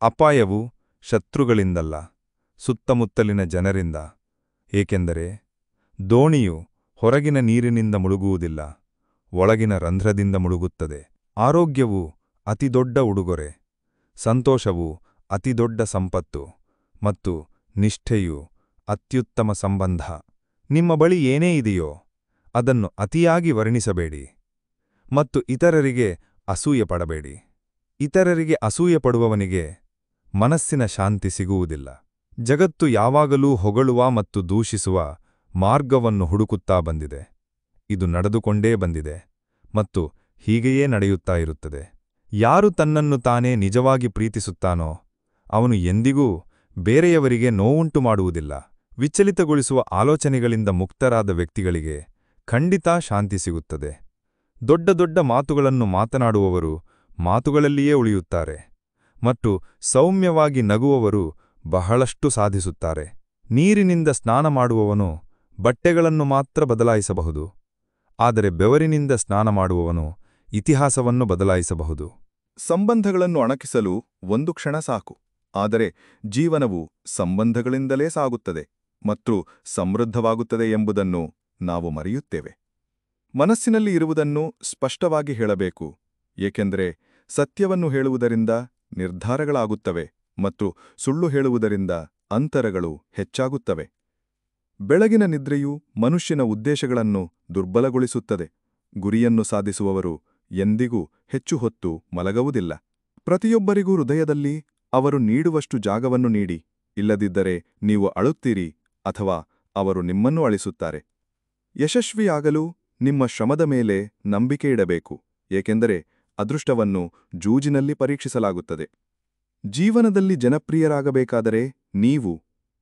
ಅಪಾಯವು ಶತ್ರುಗಳಿಂದಲ್ಲ, ಸುತ್ತಮುತ್ತಲಿನ ಜನರಿಂದ. ಏಕೆಂದರೆ ದೋಣಿಯು ಹೊರಗಿನ ನೀರಿನಿಂದ ಮುಳುಗುವುದಿಲ್ಲ, ಒಳಗಿನ ರಂಧ್ರದಿಂದ ಮುಳುಗುತ್ತದೆ. ಆರೋಗ್ಯವು ಅತಿದೊಡ್ಡ ಉಡುಗೊರೆ, ಸಂತೋಷವು ಅತಿದೊಡ್ಡ ಸಂಪತ್ತು ಮತ್ತು ನಿಷ್ಠೆಯು ಅತ್ಯುತ್ತಮ ಸಂಬಂಧ. ನಿಮ್ಮ ಬಳಿ ಏನೇ ಇದೆಯೋ ಅದನ್ನು ಅತಿಯಾಗಿ ವರ್ಣಿಸಬೇಡಿ ಮತ್ತು ಇತರರಿಗೆ ಅಸೂಯೆ ಪಡಬೇಡಿ. ಇತರರಿಗೆ ಅಸೂಯೆ ಪಡುವವನಿಗೆ ಮನಸ್ಸಿನ ಶಾಂತಿ ಸಿಗುವುದಿಲ್ಲ. ಜಗತ್ತು ಯಾವಾಗಲೂ ಹೊಗಳುವ ಮತ್ತು ದೂಷಿಸುವ ಮಾರ್ಗವನ್ನು ಹುಡುಕುತ್ತಾ ಬಂದಿದೆ. ಇದು ನಡೆದುಕೊಂಡೇ ಬಂದಿದೆ ಮತ್ತು ಹೀಗೆಯೇ ನಡೆಯುತ್ತಾ ಇರುತ್ತದೆ. ಯಾರು ತನ್ನನ್ನು ತಾನೇ ನಿಜವಾಗಿ ಪ್ರೀತಿಸುತ್ತಾನೋ ಅವನು ಎಂದಿಗೂ ಬೇರೆಯವರಿಗೆ ನೋವುಂಟು ಮಾಡುವುದಿಲ್ಲ. ವಿಚಲಿತಗೊಳಿಸುವ ಆಲೋಚನೆಗಳಿಂದ ಮುಕ್ತರಾದ ವ್ಯಕ್ತಿಗಳಿಗೆ ಖಂಡಿತ ಶಾಂತಿ ಸಿಗುತ್ತದೆ. ದೊಡ್ಡ ದೊಡ್ಡ ಮಾತುಗಳನ್ನು ಮಾತನಾಡುವವರು ಮಾತುಗಳಲ್ಲಿಯೇ ಉಳಿಯುತ್ತಾರೆ ಮತ್ತು ಸೌಮ್ಯವಾಗಿ ನಗುವವರು ಬಹಳಷ್ಟು ಸಾಧಿಸುತ್ತಾರೆ. ನೀರಿನಿಂದ ಸ್ನಾನ ಮಾಡುವವನು ಬಟ್ಟೆಗಳನ್ನು ಮಾತ್ರ ಬದಲಾಯಿಸಬಹುದು, ಆದರೆ ಬೆವರಿನಿಂದ ಸ್ನಾನ ಮಾಡುವವನು ಇತಿಹಾಸವನ್ನು ಬದಲಾಯಿಸಬಹುದು. ಸಂಬಂಧಗಳನ್ನು ಅಣಕಿಸಲು ಒಂದು ಕ್ಷಣ ಸಾಕು, ಆದರೆ ಜೀವನವು ಸಂಬಂಧಗಳಿಂದಲೇ ಸಾಗುತ್ತದೆ ಮತ್ತು ಸಮೃದ್ಧವಾಗುತ್ತದೆ ಎಂಬುದನ್ನು ನಾವು ಮರೆಯುತ್ತೇವೆ. ಮನಸ್ಸಿನಲ್ಲಿ ಇರುವುದನ್ನು ಸ್ಪಷ್ಟವಾಗಿ ಹೇಳಬೇಕು, ಏಕೆಂದರೆ ಸತ್ಯವನ್ನು ಹೇಳುವುದರಿಂದ ನಿರ್ಧಾರಗಳಾಗುತ್ತವೆ ಮತ್ತು ಸುಳ್ಳು ಹೇಳುವುದರಿಂದ ಅಂತರಗಳು ಹೆಚ್ಚಾಗುತ್ತವೆ. ಬೆಳಗಿನ ನಿದ್ರೆಯು ಮನುಷ್ಯನ ಉದ್ದೇಶಗಳನ್ನು ದುರ್ಬಲಗೊಳಿಸುತ್ತದೆ. ಗುರಿಯನ್ನು ಸಾಧಿಸುವವರು ಎಂದಿಗೂ ಹೆಚ್ಚು ಹೊತ್ತು ಮಲಗುವುದಿಲ್ಲ. ಪ್ರತಿಯೊಬ್ಬರಿಗೂ ಹೃದಯದಲ್ಲಿ ಅವರು ನೀಡುವಷ್ಟು ಜಾಗವನ್ನು ನೀಡಿ, ಇಲ್ಲದಿದ್ದರೆ ನೀವು ಅಳುತ್ತೀರಿ ಅಥವಾ ಅವರು ನಿಮ್ಮನ್ನು ಅಳಿಸುತ್ತಾರೆ. ಯಶಸ್ವಿಯಾಗಲು ನಿಮ್ಮ ಶ್ರಮದ ಮೇಲೆ ನಂಬಿಕೆ ಇಡಬೇಕು, ಏಕೆಂದರೆ ಅದೃಷ್ಟವನ್ನು ಜೂಜಿನಲ್ಲಿ ಪರೀಕ್ಷಿಸಲಾಗುತ್ತದೆ. ಜೀವನದಲ್ಲಿ ಜನಪ್ರಿಯರಾಗಬೇಕಾದರೆ ನೀವು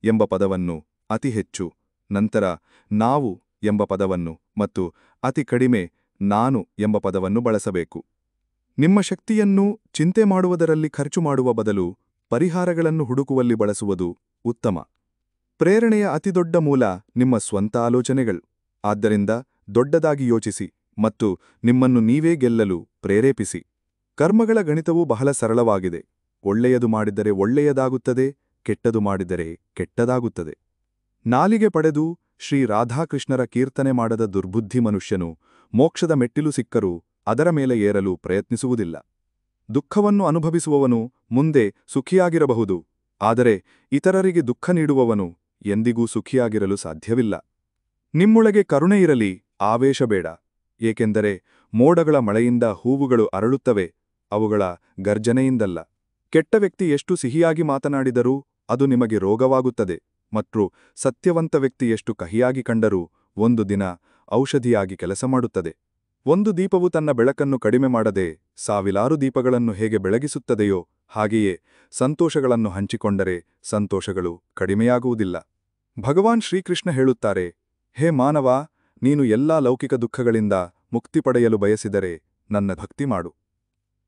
ಎಂಬ ಪದವನ್ನು ಅತಿ ಹೆಚ್ಚು, ನಂತರ ನಾವು ಎಂಬ ಪದವನ್ನು ಮತ್ತು ಅತಿ ಕಡಿಮೆ ನಾನು ಎಂಬ ಪದವನ್ನು ಬಳಸಬೇಕು. ನಿಮ್ಮ ಶಕ್ತಿಯನ್ನು ಚಿಂತೆ ಮಾಡುವುದರಲ್ಲಿ ಖರ್ಚು ಮಾಡುವ ಬದಲು ಪರಿಹಾರಗಳನ್ನು ಹುಡುಕುವಲ್ಲಿ ಬಳಸುವುದು ಉತ್ತಮ. ಪ್ರೇರಣೆಯ ಅತಿದೊಡ್ಡ ಮೂಲ ನಿಮ್ಮ ಸ್ವಂತ ಆಲೋಚನೆಗಳು. ಆದ್ದರಿಂದ ದೊಡ್ಡದಾಗಿ ಯೋಚಿಸಿ ಮತ್ತು ನಿಮ್ಮನ್ನು ನೀವೇ ಗೆಲ್ಲಲು ಪ್ರೇರೇಪಿಸಿ. ಕರ್ಮಗಳ ಗಣಿತವೂ ಬಹಳ ಸರಳವಾಗಿದೆ. ಒಳ್ಳೆಯದು ಮಾಡಿದರೆ ಒಳ್ಳೆಯದಾಗುತ್ತದೆ, ಕೆಟ್ಟದು ಮಾಡಿದರೆ ಕೆಟ್ಟದಾಗುತ್ತದೆ. ನಾಲಿಗೆ ಪಡೆದು ಶ್ರೀ ರಾಧಾಕೃಷ್ಣರ ಕೀರ್ತನೆ ಮಾಡದ ದುರ್ಬುದ್ಧಿ ಮನುಷ್ಯನು ಮೋಕ್ಷದ ಮೆಟ್ಟಿಲು ಸಿಕ್ಕರೂ ಅದರ ಮೇಲೆ ಏರಲು ಪ್ರಯತ್ನಿಸುವುದಿಲ್ಲ. ದುಃಖವನ್ನು ಅನುಭವಿಸುವವನು ಮುಂದೆ ಸುಖಿಯಾಗಿರಬಹುದು, ಆದರೆ ಇತರರಿಗೆ ದುಃಖ ನೀಡುವವನು ಎಂದಿಗೂ ಸುಖಿಯಾಗಿರಲು ಸಾಧ್ಯವಿಲ್ಲ. ನಿಮ್ಮೊಳಗೆ ಕರುಣೆ ಇರಲಿ, ಆವೇಶ ಬೇಡ, ಏಕೆಂದರೆ ಮೋಡಗಳ ಮಳೆಯಿಂದ ಹೂವುಗಳು ಅರಳುತ್ತವೆ, ಅವುಗಳ ಗರ್ಜನೆಯಿಂದಲ್ಲ. ಕೆಟ್ಟ ವ್ಯಕ್ತಿ ಎಷ್ಟು ಸಿಹಿಯಾಗಿ ಮಾತನಾಡಿದರೂ ಅದು ನಿಮಗೆ ರೋಗವಾಗುತ್ತದೆ ಮತ್ತು ಸತ್ಯವಂತ ವ್ಯಕ್ತಿ ಎಷ್ಟು ಕಹಿಯಾಗಿ ಕಂಡರೂ ಒಂದು ದಿನ ಔಷಧಿಯಾಗಿ ಕೆಲಸ ಮಾಡುತ್ತದೆ. ಒಂದು ದೀಪವು ತನ್ನ ಬೆಳಕನ್ನು ಕಡಿಮೆ ಮಾಡದೆ ಸಾವಿರಾರು ದೀಪಗಳನ್ನು ಹೇಗೆ ಬೆಳಗಿಸುತ್ತದೆಯೋ ಹಾಗೆಯೇ ಸಂತೋಷಗಳನ್ನು ಹಂಚಿಕೊಂಡರೆ ಸಂತೋಷಗಳು ಕಡಿಮೆಯಾಗುವುದಿಲ್ಲ. ಭಗವಾನ್ ಶ್ರೀಕೃಷ್ಣ ಹೇಳುತ್ತಾರೆ, ಹೇ ಮಾನವ, ನೀನು ಎಲ್ಲಾ ಲೌಕಿಕ ದುಃಖಗಳಿಂದ ಮುಕ್ತಿ ಪಡೆಯಲು ಬಯಸಿದರೆ ನನ್ನ ಭಕ್ತಿ ಮಾಡು.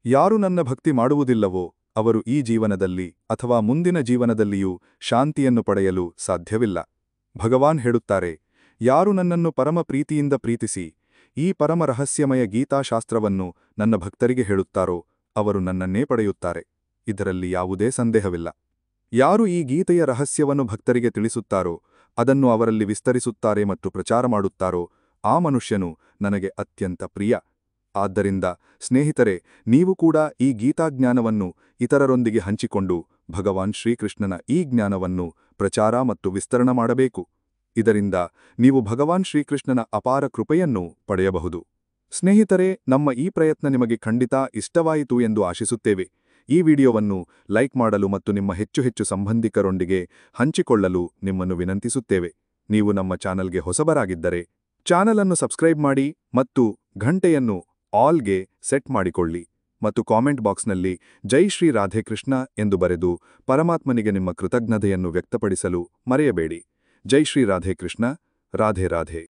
ಯಾರು ನನ್ನ ಭಕ್ತಿ ಮಾಡುವುದಿಲ್ಲವೋ ಅವರು ಈ ಜೀವನದಲ್ಲಿ ಅಥವಾ ಮುಂದಿನ ಜೀವನದಲ್ಲಿಯೂ ಶಾಂತಿಯನ್ನು ಪಡೆಯಲು ಸಾಧ್ಯವಿಲ್ಲ. ಭಗವಾನ್ ಹೇಳುತ್ತಾರೆ, ಯಾರು ನನ್ನನ್ನು ಪರಮ ಪ್ರೀತಿಯಿಂದ ಪ್ರೀತಿಸಿ ಈ ಪರಮ ರಹಸ್ಯಮಯ ಗೀತಾಶಾಸ್ತ್ರವನ್ನು ನನ್ನ ಭಕ್ತರಿಗೆ ಹೇಳುತ್ತಾರೋ ಅವರು ನನ್ನನ್ನೇ ಪಡೆಯುತ್ತಾರೆ. ಇದರಲ್ಲಿ ಯಾವುದೇ ಸಂದೇಹವಿಲ್ಲ. ಯಾರು ಈ ಗೀತೆಯ ರಹಸ್ಯವನ್ನು ಭಕ್ತರಿಗೆ ತಿಳಿಸುತ್ತಾರೋ, ಅದನ್ನು ಅವರಲ್ಲಿ ವಿಸ್ತರಿಸುತ್ತಾರೆ ಮತ್ತು ಪ್ರಚಾರ ಮಾಡುತ್ತಾರೋ ಆ ಮನುಷ್ಯನು ನನಗೆ ಅತ್ಯಂತ ಪ್ರಿಯ. ಆದ್ದರಿಂದ ಸ್ನೇಹಿತರೆ, ನೀವು ಕೂಡ ಈ ಗೀತಾಜ್ಞಾನವನ್ನು ಇತರರೊಂದಿಗೆ ಹಂಚಿಕೊಂಡು ಭಗವಾನ್ ಶ್ರೀಕೃಷ್ಣನ ಈ ಜ್ಞಾನವನ್ನು ಪ್ರಚಾರ ಮತ್ತು ವಿಸ್ತರಣ ಮಾಡಬೇಕು. ಇದರಿಂದ ನೀವು ಭಗವಾನ್ ಶ್ರೀಕೃಷ್ಣನ ಅಪಾರ ಕೃಪೆಯನ್ನು ಪಡೆಯಬಹುದು. ಸ್ನೇಹಿತರೆ, ನಮ್ಮ ಈ ಪ್ರಯತ್ನ ನಿಮಗೆ ಖಂಡಿತ ಇಷ್ಟವಾಯಿತು ಎಂದು ಆಶಿಸುತ್ತೇವೆ. ಈ ವಿಡಿಯೋವನ್ನು ಲೈಕ್ ಮಾಡಲು ಮತ್ತು ನಿಮ್ಮ ಹೆಚ್ಚು ಸಂಬಂಧಿಕರೊಂದಿಗೆ ಹಂಚಿಕೊಳ್ಳಲು ನಿಮ್ಮನ್ನು ವಿನಂತಿಸುತ್ತೇವೆ. ನೀವು ನಮ್ಮ ಚಾನಲ್ಗೆ ಹೊಸಬರಾಗಿದ್ದರೆ ಚಾನಲ್ ಅನ್ನು ಸಬ್ಸ್ಕ್ರೈಬ್ ಮಾಡಿ ಮತ್ತು ಘಂಟೆಯನ್ನು ಆಲ್ಗೆ ಸೆಟ್ ಮಾಡಿಕೊಳ್ಳಿ. ಮತ್ತು ಕಾಮೆಂಟ್ ಬಾಕ್ಸ್ನಲ್ಲಿ ಜೈ ಶ್ರೀ ರಾಧೇಕೃಷ್ಣ ಎಂದು ಬರೆದು ಪರಮಾತ್ಮನಿಗೆ ನಿಮ್ಮ ಕೃತಜ್ಞತೆಯನ್ನು ವ್ಯಕ್ತಪಡಿಸಲು ಮರೆಯಬೇಡಿ. ಜೈ ಶ್ರೀ ರಾಧೇಕೃಷ್ಣ. ರಾಧೆ ರಾಧೆ.